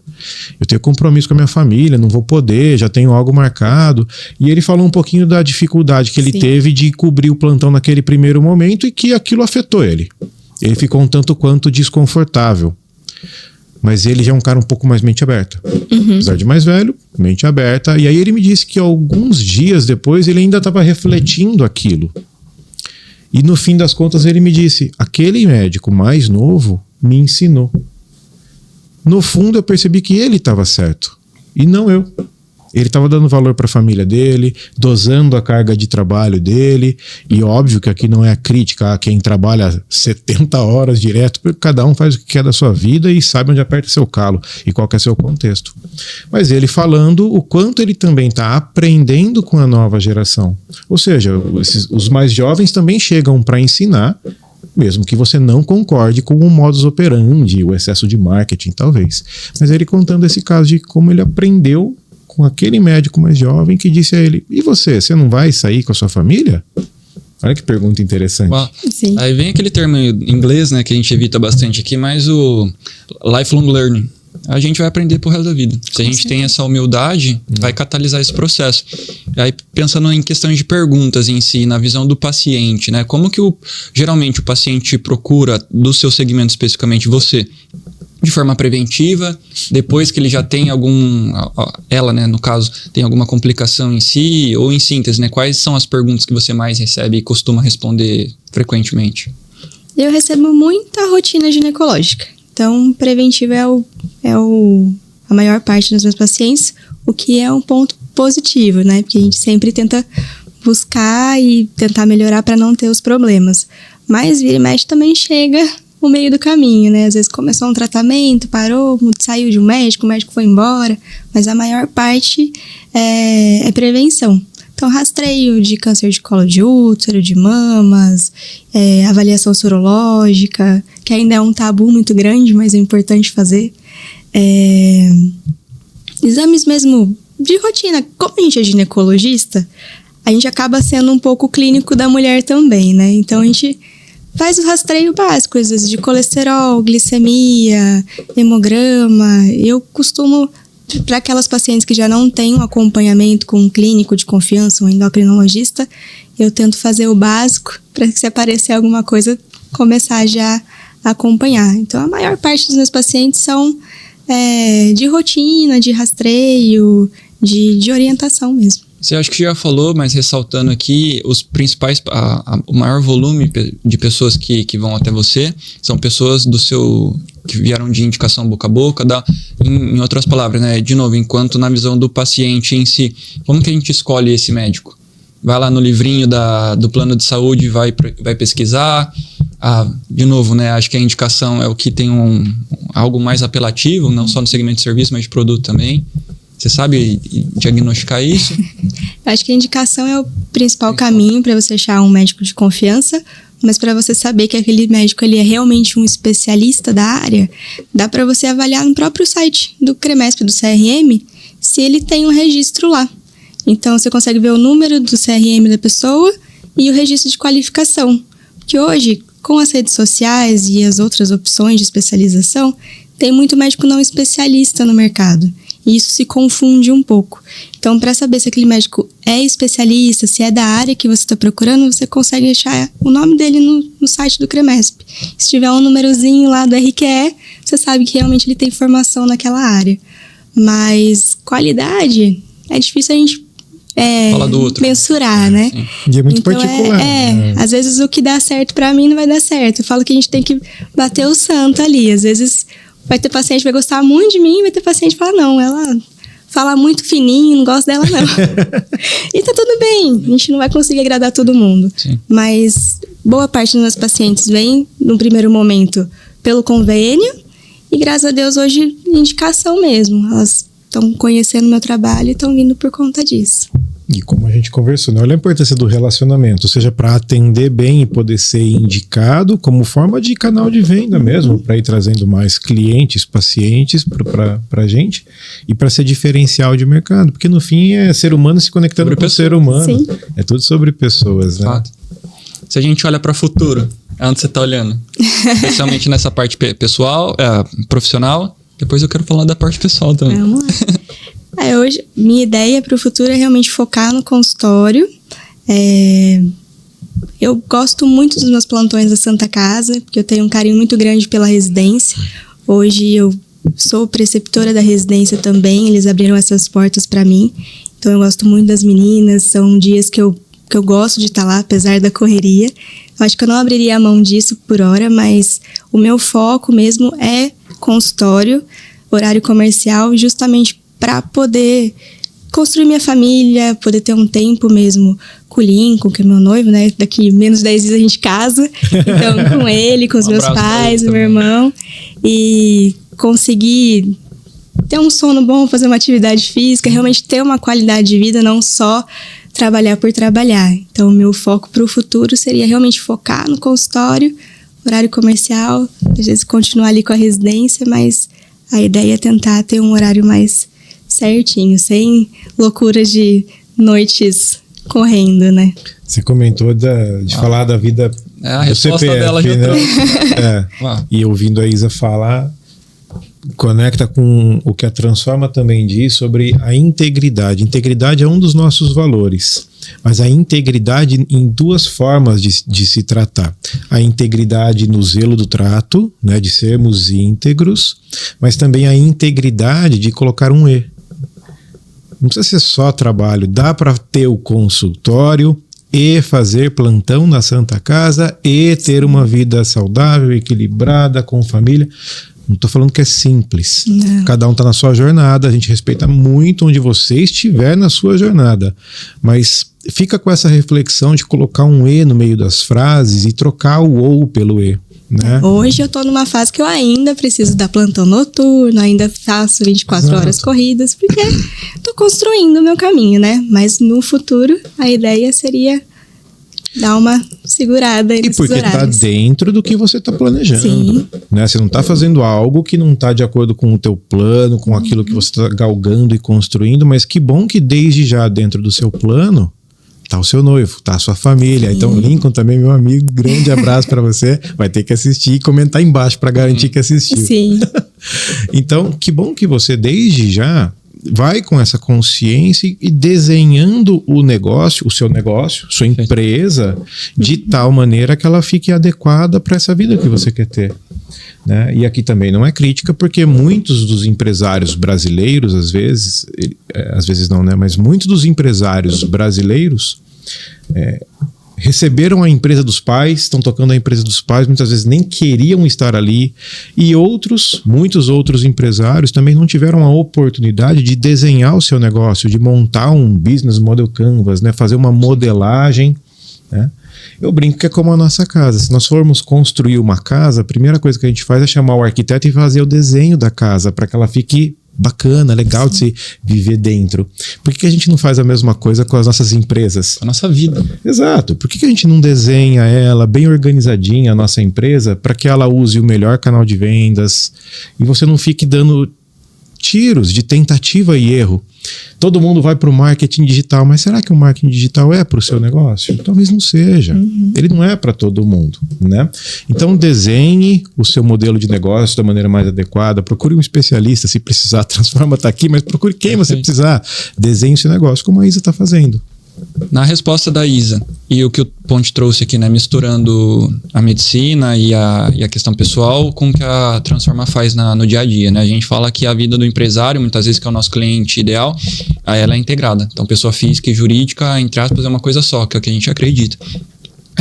Eu tenho compromisso com a minha família, não vou poder, já tenho algo marcado. E ele falou um pouquinho da dificuldade que ele teve de cobrir o plantão naquele primeiro momento e que aquilo afetou ele. Ele ficou um tanto quanto desconfortável. Mas ele já é um cara um pouco mais mente aberta. Apesar de mais velho, mente aberta. E aí ele me disse que alguns dias depois ele ainda estava refletindo aquilo. E no fim das contas ele me disse, aquele médico mais novo me ensinou. No fundo eu percebi que ele estava certo e não eu. Ele estava dando valor para a família dele, dosando a carga de trabalho dele, e óbvio que aqui não é a crítica a quem trabalha 70 horas direto, porque cada um faz o que quer da sua vida e sabe onde aperta seu calo e qual que é seu contexto. Mas ele falando o quanto ele também está aprendendo com a nova geração. Ou seja, os mais jovens também chegam para ensinar, mesmo que você não concorde com o modus operandi, o excesso de marketing, talvez. Mas ele contando esse caso de como ele aprendeu com aquele médico mais jovem que disse a ele, e você não vai sair com a sua família? Olha que pergunta interessante. Sim. Aí vem aquele termo em inglês, né, que a gente evita bastante aqui, mas o lifelong learning. A gente vai aprender pro resto da vida. Se a gente tem essa humildade, vai catalisar esse processo. Aí, pensando em questões de perguntas em si, na visão do paciente, né? Como que geralmente o paciente procura do seu segmento especificamente você? De forma preventiva, depois que ele já tem ela, né, no caso, tem alguma complicação em si, ou em síntese, né? Quais são as perguntas que você mais recebe e costuma responder frequentemente? Eu recebo muita rotina ginecológica. Então, preventivo é a maior parte dos meus pacientes, o que é um ponto positivo, né? Porque a gente sempre tenta buscar e tentar melhorar para não ter os problemas. Mas vira e mexe também chega no meio do caminho, né? Às vezes começou um tratamento, parou, saiu de um médico, o médico foi embora, mas a maior parte é prevenção. Então, rastreio de câncer de colo de útero, de mamas, avaliação sorológica, que ainda é um tabu muito grande, mas é importante fazer. Exames mesmo de rotina. Como a gente é ginecologista, a gente acaba sendo um pouco clínico da mulher também, né? Então, a gente faz o rastreio básico, às vezes de colesterol, glicemia, hemograma. Eu costumo, para aquelas pacientes que já não têm um acompanhamento com um clínico de confiança, um endocrinologista, eu tento fazer o básico para que se aparecer alguma coisa, começar já a acompanhar. Então, a maior parte dos meus pacientes são de rotina, de rastreio, de orientação mesmo. Você acha que já falou, mas ressaltando aqui, os principais, o maior volume de pessoas que vão até você são pessoas que vieram de indicação boca a boca, em outras palavras, né? De novo, enquanto na visão do paciente em si, como que a gente escolhe esse médico? Vai lá no livrinho do plano de saúde, vai pesquisar. De novo, né? Acho que a indicação é o que tem algo mais apelativo, não só no segmento de serviço, mas de produto também. Você sabe diagnosticar isso? Acho que a indicação é o principal caminho para você achar um médico de confiança, mas para você saber que aquele médico ele é realmente um especialista da área, dá para você avaliar no próprio site do CREMESP, do CRM, se ele tem um registro lá. Então, você consegue ver o número do CRM da pessoa e o registro de qualificação. Porque hoje, com as redes sociais e as outras opções de especialização, tem muito médico não especialista no mercado. E isso se confunde um pouco. Então, para saber se aquele médico é especialista, se é da área que você está procurando, você consegue achar o nome dele no site do CREMESP. Se tiver um númerozinho lá do RQE, você sabe que realmente ele tem formação naquela área. Mas qualidade é difícil a gente mensurar, né? E é muito então, particular. Às vezes o que dá certo para mim não vai dar certo. Eu falo que a gente tem que bater o santo ali. Às vezes vai ter paciente que vai gostar muito de mim, vai ter paciente que fala, não, ela fala muito fininho, não gosto dela não. E tá tudo bem, a gente não vai conseguir agradar todo mundo. Sim. Mas boa parte dos meus pacientes vem, no primeiro momento, pelo convênio, e graças a Deus hoje, indicação mesmo. Elas estão conhecendo meu trabalho e estão vindo por conta disso. E como a gente conversou, né? Olha a importância do relacionamento, seja para atender bem e poder ser indicado como forma de canal de venda mesmo, para ir trazendo mais clientes, pacientes para a gente e para ser diferencial de mercado, porque no fim é ser humano se conectando com o ser humano. Sim. É tudo sobre pessoas, né? Fato. Se a gente olha para o futuro, onde você está olhando? Especialmente nessa parte pessoal, profissional. Depois eu quero falar da parte pessoal também. Vamos lá. Hoje, minha ideia para o futuro é realmente focar no consultório. Eu gosto muito dos meus plantões da Santa Casa, porque eu tenho um carinho muito grande pela residência. Hoje eu sou preceptora da residência também, eles abriram essas portas para mim. Então eu gosto muito das meninas, são dias que eu gosto de estar lá, apesar da correria. Eu acho que eu não abriria a mão disso por hora, mas o meu foco mesmo é consultório, horário comercial, justamente para poder construir minha família, poder ter um tempo mesmo com o Lincoln, que é meu noivo, né? Daqui menos de 10 dias a gente casa. Então, com ele, com os meus pais, meu irmão. E conseguir ter um sono bom, fazer uma atividade física, realmente ter uma qualidade de vida, não só trabalhar por trabalhar. Então, o meu foco para o futuro seria realmente focar no consultório, horário comercial, às vezes continuar ali com a residência, mas a ideia é tentar ter um horário mais certinho, sem loucuras de noites correndo, né? Você comentou de falar da vida a do resposta CPF, dela já né? E ouvindo a Isa falar, conecta com o que a Transforma também diz sobre a integridade. Integridade é um dos nossos valores, mas a integridade em duas formas de se tratar. A integridade no zelo do trato, né, de sermos íntegros, mas também a integridade de colocar um E. Não precisa ser só trabalho, dá para ter o consultório e fazer plantão na Santa Casa e ter uma vida saudável, equilibrada, com família. Não estou falando que é simples. Não. Cada um está na sua jornada, a gente respeita muito onde você estiver na sua jornada. Mas fica com essa reflexão de colocar um E no meio das frases e trocar o ou pelo E. Né? Hoje eu estou numa fase que eu ainda preciso dar plantão noturno, ainda faço 24 horas corridas, porque estou construindo o meu caminho, né? Mas no futuro a ideia seria dar uma segurada aí nesses horários. E porque está dentro do que você está planejando. Sim. Né? Você não está fazendo algo que não está de acordo com o teu plano, com aquilo que você está galgando e construindo, mas que bom que desde já dentro do seu plano tá o seu noivo, tá a sua família. Sim. Então, Lincoln também, meu amigo, grande abraço para você. Vai ter que assistir e comentar embaixo para garantir que assistiu. Sim. Então, que bom que você desde já vai com essa consciência e desenhando o negócio, o seu negócio, sua empresa, de tal maneira que ela fique adequada para essa vida que você quer ter. Né? E aqui também não é crítica, porque muitos dos empresários brasileiros, às vezes não, né? Mas muitos dos empresários brasileiros receberam a empresa dos pais, estão tocando a empresa dos pais, muitas vezes nem queriam estar ali, e muitos outros empresários também não tiveram a oportunidade de desenhar o seu negócio, de montar um business model canvas, né? Fazer uma modelagem, né? Eu brinco que é como a nossa casa. Se nós formos construir uma casa, a primeira coisa que a gente faz é chamar o arquiteto e fazer o desenho da casa para que ela fique bacana, legal de se viver dentro. Por que a gente não faz a mesma coisa com as nossas empresas? A nossa vida. Exato. Por que a gente não desenha ela bem organizadinha, a nossa empresa, para que ela use o melhor canal de vendas e você não fique dando tiros de tentativa e erro? Todo mundo vai para o marketing digital, mas será que o marketing digital é para o seu negócio? Talvez não seja. Ele não é para todo mundo, né? Então desenhe o seu modelo de negócio da maneira mais adequada, procure um especialista se precisar, a Transforma está aqui, mas procure quem você precisar, desenhe o seu negócio como a Isa está fazendo. Na resposta da Isa, e o que o Ponte trouxe aqui, né, misturando a medicina e a questão pessoal com o que a Transforma faz no dia a dia, né? A gente fala que a vida do empresário, muitas vezes que é o nosso cliente ideal, ela é integrada. Então, pessoa física e jurídica, entre aspas, é uma coisa só, que é o que a gente acredita.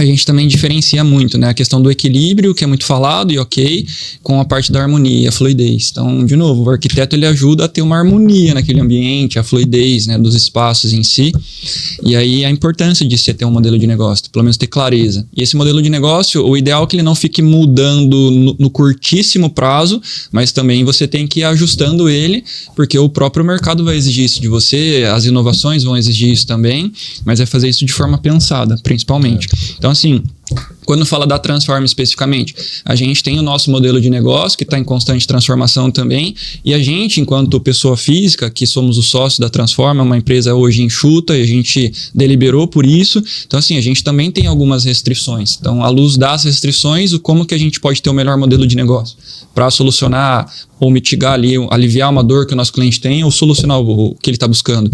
a gente também diferencia muito, né? A questão do equilíbrio, que é muito falado e ok, com a parte da harmonia, a fluidez. Então, de novo, o arquiteto ele ajuda a ter uma harmonia naquele ambiente, a fluidez, né, dos espaços em si. E aí a importância de você ter um modelo de negócio, pelo menos ter clareza. E esse modelo de negócio, o ideal é que ele não fique mudando no curtíssimo prazo, mas também você tem que ir ajustando ele, porque o próprio mercado vai exigir isso de você, as inovações vão exigir isso também, mas é fazer isso de forma pensada, principalmente. Então, assim, quando fala da Transforma especificamente, a gente tem o nosso modelo de negócio que está em constante transformação também, e a gente, enquanto pessoa física, que somos os sócios da Transforma, uma empresa hoje enxuta e a gente deliberou por isso, então assim, a gente também tem algumas restrições. Então, à luz das restrições, como que a gente pode ter o melhor modelo de negócio para solucionar ou mitigar ali, aliviar uma dor que o nosso cliente tem ou solucionar o que ele está buscando.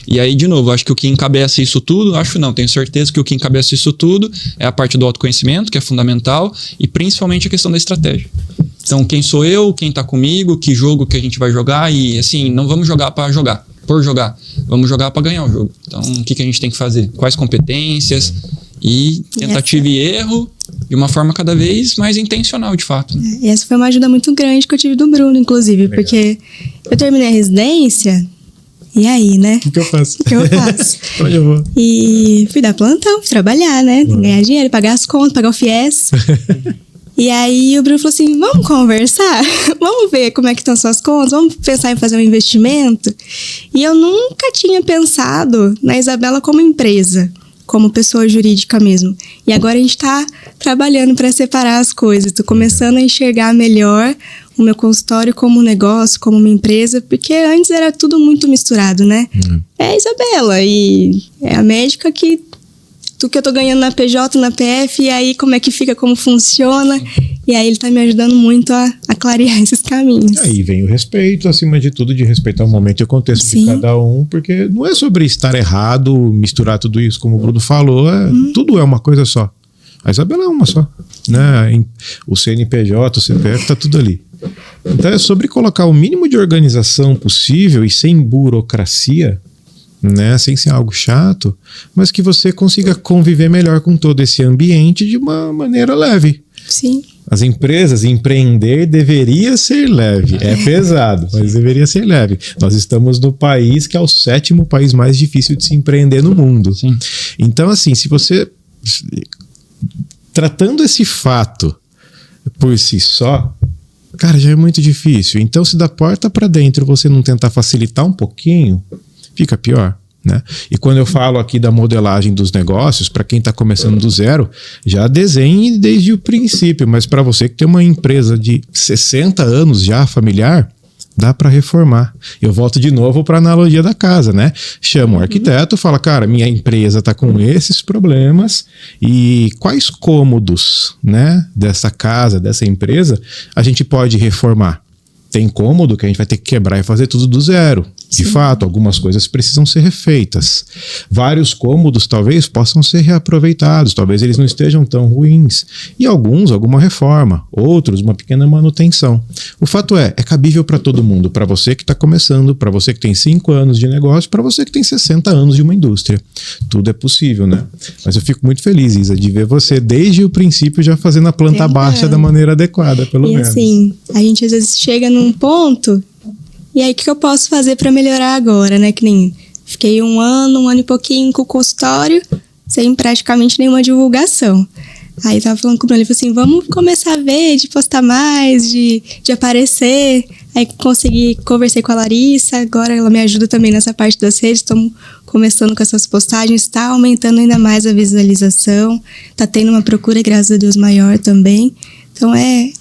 E aí, de novo, acho que o que encabeça isso tudo, tenho certeza que o que encabeça isso tudo é a parte do autoconhecimento, que é fundamental, e principalmente a questão da estratégia. Então, quem sou eu, quem está comigo, que jogo que a gente vai jogar, e assim, não vamos jogar para jogar, por jogar, vamos jogar para ganhar o jogo. Então, o que a gente tem que fazer? Quais competências? E tentativa e erro de uma forma cada vez mais intencional, de fato. E essa foi uma ajuda muito grande que eu tive do Bruno, inclusive. Legal. Porque eu terminei a residência, e aí, né? O que eu faço? Onde eu vou? E fui dar plantão, fui trabalhar, né? Ganhar dinheiro, pagar as contas, pagar o FIES. E aí o Bruno falou assim, vamos conversar? Vamos ver como é que estão suas contas? Vamos pensar em fazer um investimento? E eu nunca tinha pensado na Isabela como empresa, como pessoa jurídica mesmo. E agora a gente está trabalhando para separar as coisas. Estou começando a enxergar melhor o meu consultório como um negócio, como uma empresa, porque antes era tudo muito misturado, né? É a Isabela e é a médica que eu tô ganhando na PJ, na PF, e aí como é que fica, como funciona. E aí ele tá me ajudando muito a clarear esses caminhos. Aí vem o respeito, acima de tudo, de respeitar o momento e o contexto de cada um, porque não é sobre estar errado, misturar tudo isso, como o Bruno falou, tudo é uma coisa só. A Isabela é uma só, né? O CNPJ, o CPF, tá tudo ali. Então é sobre colocar o mínimo de organização possível e sem burocracia, né, sem ser algo chato, mas que você consiga conviver melhor com todo esse ambiente de uma maneira leve. Sim. As empresas, empreender deveria ser leve. É pesado, mas deveria ser leve. Nós estamos no país que é o 7º país mais difícil de se empreender no mundo. Sim. Então, assim, se você... Tratando esse fato por si só, cara, já é muito difícil. Então, se da porta para dentro você não tentar facilitar um pouquinho, fica pior, né? E quando eu falo aqui da modelagem dos negócios, para quem está começando do zero, já desenhe desde o princípio, mas para você que tem uma empresa de 60 anos já familiar, dá para reformar. Eu volto de novo para a analogia da casa, né? Chama o arquiteto, fala, cara, minha empresa está com esses problemas e quais cômodos, né, dessa casa, dessa empresa, a gente pode reformar? Tem cômodo que a gente vai ter que quebrar e fazer tudo do zero. De fato, algumas coisas precisam ser refeitas. Vários cômodos talvez possam ser reaproveitados, talvez eles não estejam tão ruins. E alguma reforma, outros, uma pequena manutenção. O fato é cabível para todo mundo, para você que está começando, para você que tem 5 anos de negócio, para você que tem 60 anos de uma indústria. Tudo é possível, né? Mas eu fico muito feliz, Isa, de ver você desde o princípio já fazendo a planta baixa da maneira adequada, pelo menos. E assim, a gente às vezes chega num ponto... E aí, o que eu posso fazer para melhorar agora, né? Que nem fiquei um ano e pouquinho com o consultório, sem praticamente nenhuma divulgação. Aí tava falando com o Bruno, ele falou assim, vamos começar a ver, de postar mais, de aparecer. Aí conversei com a Larissa, agora ela me ajuda também nessa parte das redes, estamos começando com essas postagens, está aumentando ainda mais a visualização, tá tendo uma procura, graças a Deus, maior também. Então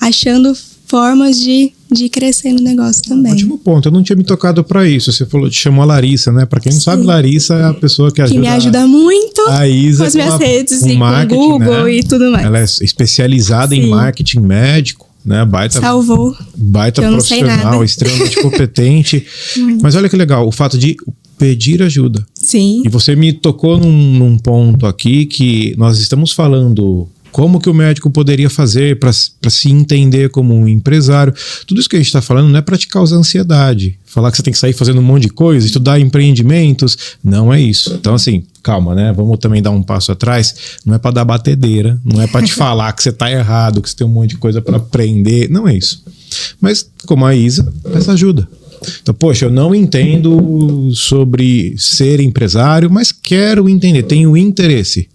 achando formas de crescer no negócio também. Ótimo ponto, eu não tinha me tocado para isso. Você chamou a Larissa, né? Para quem não sabe, Larissa é a pessoa que ajuda. Que me ajuda muito a Isa com as minhas redes e marketing, com o Google, né? E tudo mais. Ela é especializada em marketing médico, né? Baita profissional, extremamente competente. Mas olha que legal, o fato de pedir ajuda. Sim. E você me tocou num ponto aqui que nós estamos falando como que o médico poderia fazer para se entender como um empresário. Tudo isso que a gente está falando não é para te causar ansiedade, falar que você tem que sair fazendo um monte de coisa, estudar empreendimentos, não é isso. Então assim, calma, né? Vamos também dar um passo atrás, não é para dar batedeira, não é para te falar que você tá errado, que você tem um monte de coisa para aprender, não é isso. Mas como a Isa, essa ajuda. Então, poxa, eu não entendo sobre ser empresário, mas quero entender, tenho interesse.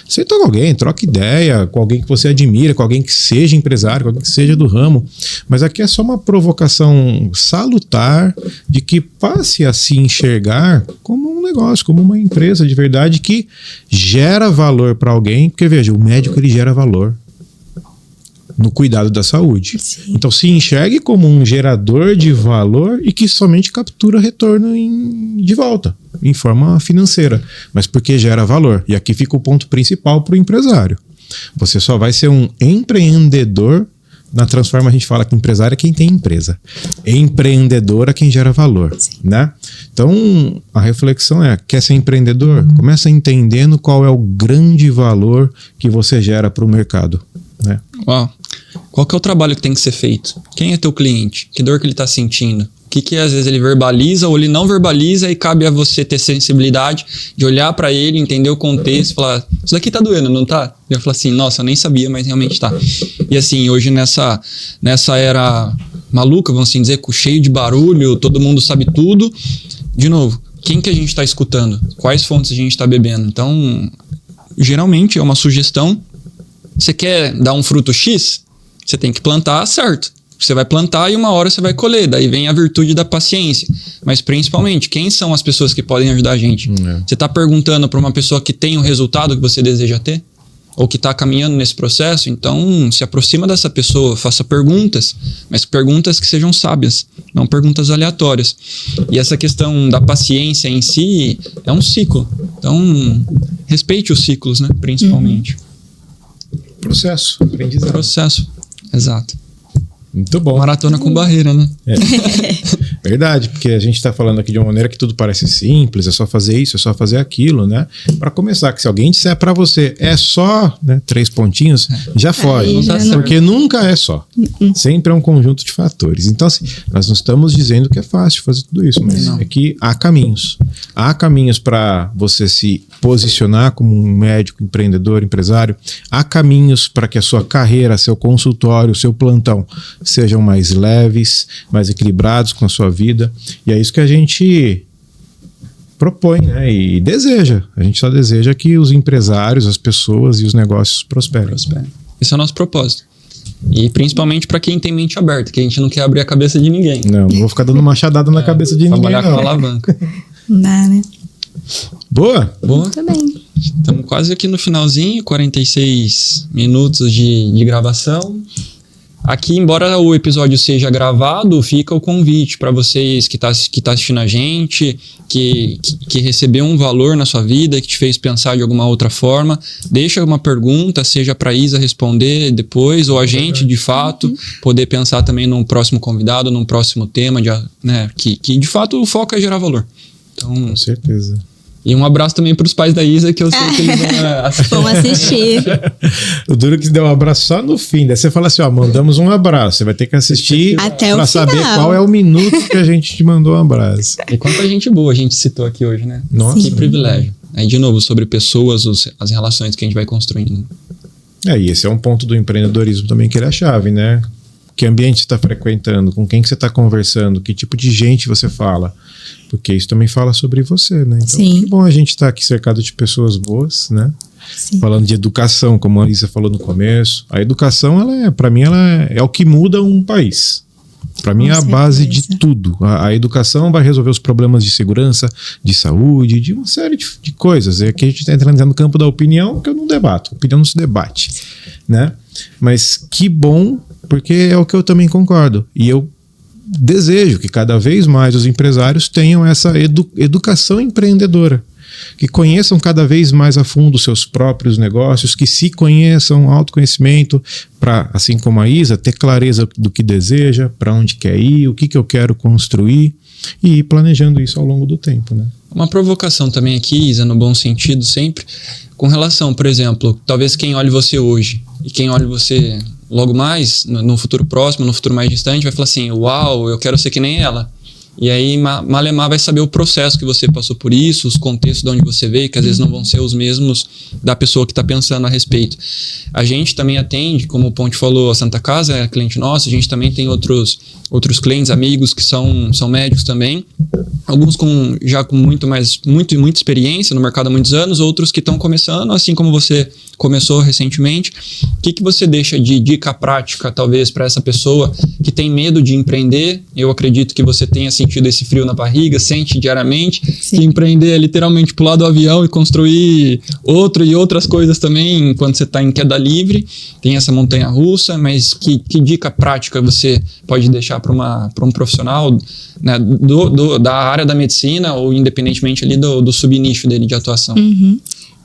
Senta com alguém, troca ideia com alguém que você admira, com alguém que seja empresário, com alguém que seja do ramo. Mas aqui é só uma provocação salutar de que passe a se enxergar como um negócio, como uma empresa de verdade que gera valor para alguém. Porque veja, o médico ele gera valor no cuidado da saúde. Sim. Então se enxergue como um gerador de valor e que somente captura retorno de volta, em forma financeira, mas porque gera valor. E aqui fica o ponto principal para o empresário. Você só vai ser um empreendedor. Na Transforma a gente fala que empresário é quem tem empresa. Empreendedor é quem gera valor, né? Então a reflexão é, quer ser empreendedor? Começa entendendo qual é o grande valor que você gera para o mercado, né? Uau. Qual que é o trabalho que tem que ser feito? Quem é teu cliente? Que dor que ele está sentindo? O que às vezes ele verbaliza ou ele não verbaliza e cabe a você ter sensibilidade de olhar para ele, entender o contexto e falar, isso daqui tá doendo, não tá? E eu falo assim, nossa, eu nem sabia, mas realmente tá. E assim, hoje nessa era maluca, vamos assim dizer, cheio de barulho, todo mundo sabe tudo. De novo, quem que a gente está escutando? Quais fontes a gente está bebendo? Então, geralmente é uma sugestão. Você quer dar um fruto X? Você tem que plantar certo. Você vai plantar e uma hora você vai colher. Daí vem a virtude da paciência. Mas principalmente, quem são as pessoas que podem ajudar a gente? Você está perguntando para uma pessoa que tem o resultado que você deseja ter? Ou que está caminhando nesse processo? Então, se aproxima dessa pessoa, faça perguntas, mas perguntas que sejam sábias, não perguntas aleatórias. E essa questão da paciência em si é um ciclo. Então, respeite os ciclos, né? Principalmente. Processo, aprendizado. Processo, exato. Muito bom. Maratona com barreira, né? Verdade, porque a gente está falando aqui de uma maneira que tudo parece simples, é só fazer isso, é só fazer aquilo, né? Para começar, que se alguém disser para você é só, né, 3 pontinhos, já foge, porque nunca é só. Sempre é um conjunto de fatores. Então, assim, nós não estamos dizendo que é fácil fazer tudo isso, mas é que há caminhos. Há caminhos para você se posicionar como um médico, empreendedor, empresário. Há caminhos para que a sua carreira, seu consultório, seu plantão sejam mais leves, mais equilibrados com a sua vida. E é isso que a gente propõe, né? E deseja. A gente só deseja que os empresários, as pessoas e os negócios prosperem. Esse é o nosso propósito. E principalmente para quem tem mente aberta, que a gente não quer abrir a cabeça de ninguém. Não vou ficar dando machadada na cabeça de ninguém. Trabalhar com alavanca. Não dá, né? Boa? Muito bem. Estamos quase aqui no finalzinho, 46 minutos de gravação. Aqui, embora o episódio seja gravado, fica o convite para vocês que tá assistindo a gente, que recebeu um valor na sua vida, que te fez pensar de alguma outra forma. Deixa uma pergunta, seja para a Isa responder depois, ou a gente, de fato, poder pensar também num próximo convidado, num próximo tema, né, que de fato o foco é gerar valor. Então, com certeza. E um abraço também para os pais da Isa, que eu sei que eles vão assistir. O duro que deu um abraço só no fim. Daí você fala assim, ó, mandamos um abraço. Você vai ter que assistir para saber qual é o minuto que a gente te mandou um abraço. E quanta gente boa a gente citou aqui hoje, né? Nossa. Que privilégio. Aí, de novo, sobre pessoas, as relações que a gente vai construindo. E esse é um ponto do empreendedorismo também que ele é a chave, né? Que ambiente você está frequentando, com quem que você está conversando, que tipo de gente você fala. Porque isso também fala sobre você, né? Então, que bom a gente estar aqui cercado de pessoas boas, né? Sim. Falando de educação, como a Isa falou no começo. A educação, para mim, ela é o que muda um país. Para mim, é a base de tudo. A educação vai resolver os problemas de segurança, de saúde, de uma série de coisas. É que a gente está entrando no campo da opinião, que eu não debato. Opinião não se debate, né? Mas que bom, porque é o que eu também concordo. E eu desejo que cada vez mais os empresários tenham essa educação empreendedora, que conheçam cada vez mais a fundo os seus próprios negócios, que se conheçam, autoconhecimento, para, assim como a Isa, ter clareza do que deseja, para onde quer ir, o que eu quero construir, e ir planejando isso ao longo do tempo, né? Uma provocação também aqui, Isa, no bom sentido sempre, com relação, por exemplo, talvez quem olhe você hoje e quem olhe você logo mais, no futuro próximo, no futuro mais distante, vai falar assim, uau, eu quero ser que nem ela. E aí, malemar vai saber o processo que você passou por isso, os contextos de onde você veio, que às vezes não vão ser os mesmos da pessoa que está pensando a respeito. A gente também atende, como o Ponte falou, a Santa Casa é cliente nosso, a gente também tem outros clientes, amigos que são médicos também, alguns já com muita experiência no mercado há muitos anos, outros que estão começando, assim como você começou recentemente. O que você deixa de dica prática, talvez, para essa pessoa que tem medo de empreender? Eu acredito que você tenha sentido esse frio na barriga, sente diariamente. Sim. Que empreender é literalmente pular do avião e construir outras coisas também enquanto você está em queda livre. Tem essa montanha russa, mas que dica prática você pode deixar para um profissional, né, da área da medicina ou independentemente ali do subnicho dele de atuação? Uhum.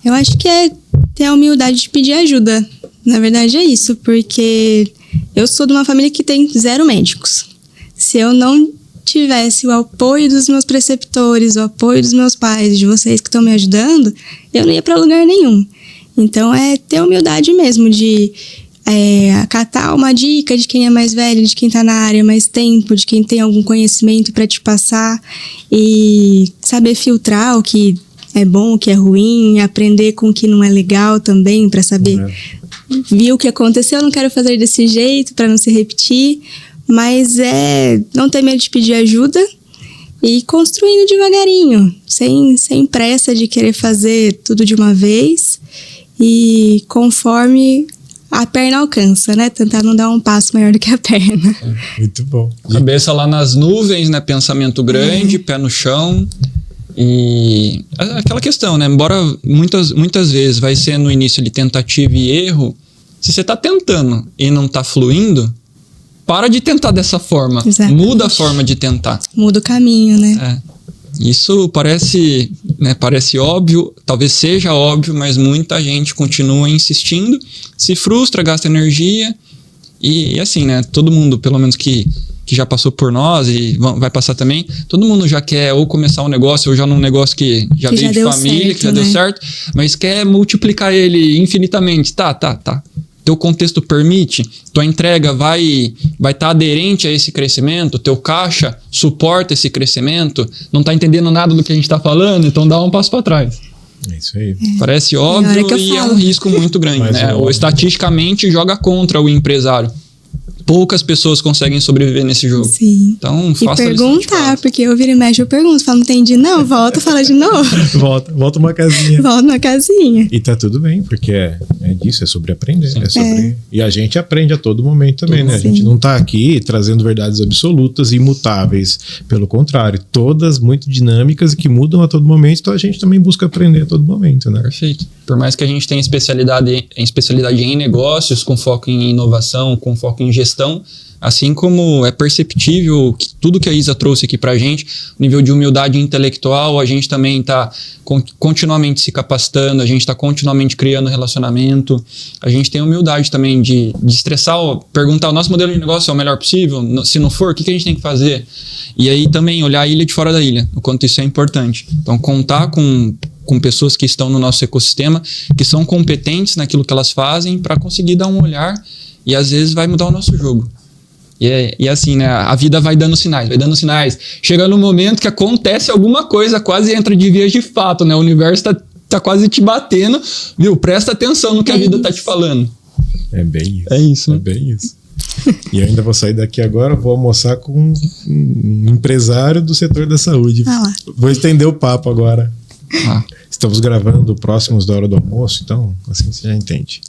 Eu acho que é ter a humildade de pedir ajuda. Na verdade é isso, porque eu sou de uma família que tem 0 médicos. Se eu não tivesse o apoio dos meus preceptores, o apoio dos meus pais, de vocês que estão me ajudando, eu não ia para lugar nenhum. Então é ter humildade mesmo de acatar uma dica de quem é mais velho, de quem está na área há mais tempo, de quem tem algum conhecimento para te passar e saber filtrar o que é bom, o que é ruim, aprender com o que não é legal também, para saber, vi o que aconteceu, não quero fazer desse jeito, para não se repetir, mas não ter medo de pedir ajuda e construindo devagarinho, sem pressa de querer fazer tudo de uma vez e conforme a perna alcança, né? Tentar não dar um passo maior do que a perna. Muito bom. Cabeça lá nas nuvens, né? Pensamento grande, pé no chão. E aquela questão, né? Embora muitas vezes vai ser no início de tentativa e erro, se você está tentando e não está fluindo, para de tentar dessa forma. Exatamente. Muda a forma de tentar. Muda o caminho, né? Isso parece óbvio, talvez seja óbvio, mas muita gente continua insistindo, se frustra, gasta energia e assim, né? Todo mundo, pelo menos que já passou por nós e vai passar também, todo mundo já quer ou começar um negócio ou já num negócio que já veio de família, certo, que já deu certo, mas quer multiplicar ele infinitamente. Tá. Teu contexto permite, tua entrega vai estar aderente a esse crescimento, teu caixa suporta esse crescimento, não tá entendendo nada do que a gente tá falando, então dá um passo para trás. É isso aí. Parece óbvio e é um risco muito grande, né? Ou estatisticamente joga contra o empresário. Poucas pessoas conseguem sobreviver nesse jogo. Sim. Então, faça isso. E perguntar, porque eu viro e mexo, eu pergunto, falo, não entendi, não, volta, fala de novo. Volta uma casinha. Volta uma casinha. E tá tudo bem, porque é disso, é sobre aprender. E a gente aprende a todo momento também, né? Sim. A gente não tá aqui trazendo verdades absolutas e imutáveis. Pelo contrário, todas muito dinâmicas e que mudam a todo momento, então a gente também busca aprender a todo momento, né? Perfeito. Por mais que a gente tenha especialidade em negócios, com foco em inovação, com foco em gestão, assim como é perceptível que tudo que a Isa trouxe aqui pra gente, o nível de humildade intelectual, a gente também está continuamente se capacitando, a gente está continuamente criando relacionamento, a gente tem humildade também de estressar, perguntar, o nosso modelo de negócio é o melhor possível? Se não for, o que a gente tem que fazer? E aí também olhar a ilha de fora da ilha, o quanto isso é importante. Então contar com pessoas que estão no nosso ecossistema, que são competentes naquilo que elas fazem para conseguir dar um olhar e às vezes vai mudar o nosso jogo. E assim, né? A vida vai dando sinais. Chega no momento que acontece alguma coisa, quase entra de vias de fato, né? O universo tá quase te batendo, viu? Presta atenção no que a vida tá te falando. É bem isso. É isso, né? É bem isso. E eu ainda vou sair daqui agora, vou almoçar com um empresário do setor da saúde. Vou estender o papo agora. Estamos gravando próximos da hora do almoço, então assim você já entende.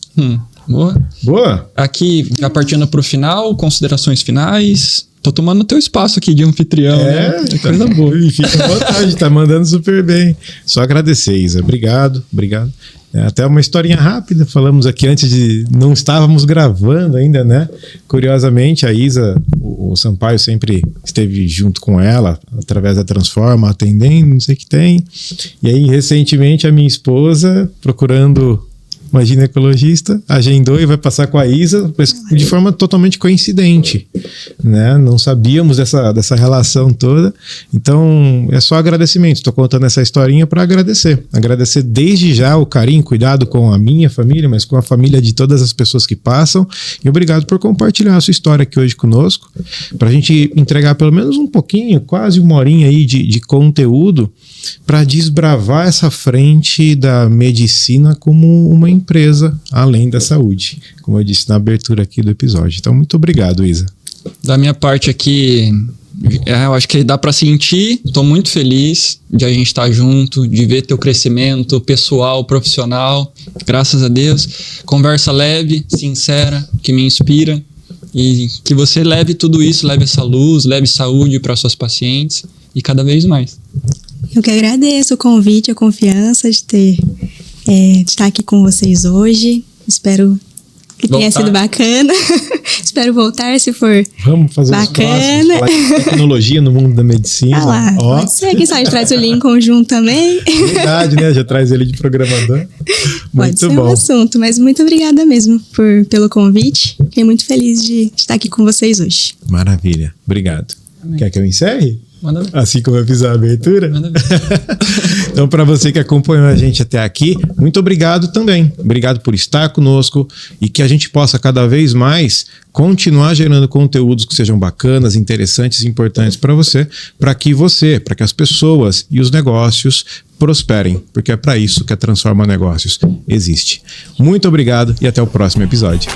Boa. Aqui, já partindo pro final, considerações finais. Tô tomando teu espaço aqui de anfitrião. É coisa boa. E fica à vontade, tá mandando super bem. Só agradecer, Isa. Obrigado. Até uma historinha rápida, falamos aqui antes de... Não estávamos gravando ainda, né? Curiosamente, a Isa, o Sampaio sempre esteve junto com ela, através da Transforma, atendendo, não sei o que tem. E aí, recentemente, a minha esposa, procurando uma ginecologista, agendou e vai passar com a Isa, mas de forma totalmente coincidente, né? Não sabíamos dessa relação toda, então é só agradecimento. Estou contando essa historinha para agradecer desde já o carinho, cuidado com a minha família, mas com a família de todas as pessoas que passam, e obrigado por compartilhar a sua história aqui hoje conosco, para a gente entregar pelo menos um pouquinho, quase uma horinha aí de conteúdo para desbravar essa frente da medicina como uma empresa além da saúde, como eu disse na abertura aqui do episódio. Então, muito obrigado, Isa. Da minha parte aqui, eu acho que dá para sentir, estou muito feliz de a gente estar junto, de ver teu crescimento pessoal, profissional, graças a Deus. Conversa leve, sincera, que me inspira, e que você leve tudo isso, leve essa luz, leve saúde para suas pacientes e cada vez mais. Eu que agradeço o convite, a confiança de estar aqui com vocês hoje. Espero que tenha sido bacana. Espero voltar se for Vamos fazer bacana. Os próximos, falar de tecnologia no mundo da medicina. Ah lá, pode ser. Quem sabe traz o Lincoln junto também. Verdade, né? Já traz ele de programador. Pode ser um assunto, mas muito obrigada mesmo pelo convite. Fiquei muito feliz de estar aqui com vocês hoje. Maravilha. Obrigado. Amém. Quer que eu encerre? Manda ver. Assim como eu fiz a abertura? Manda ver. Então, para você que acompanhou a gente até aqui, muito obrigado também. Obrigado por estar conosco e que a gente possa cada vez mais continuar gerando conteúdos que sejam bacanas, interessantes e importantes para você, para que as pessoas e os negócios prosperem, porque é para isso que a Transforma Negócios existe. Muito obrigado e até o próximo episódio.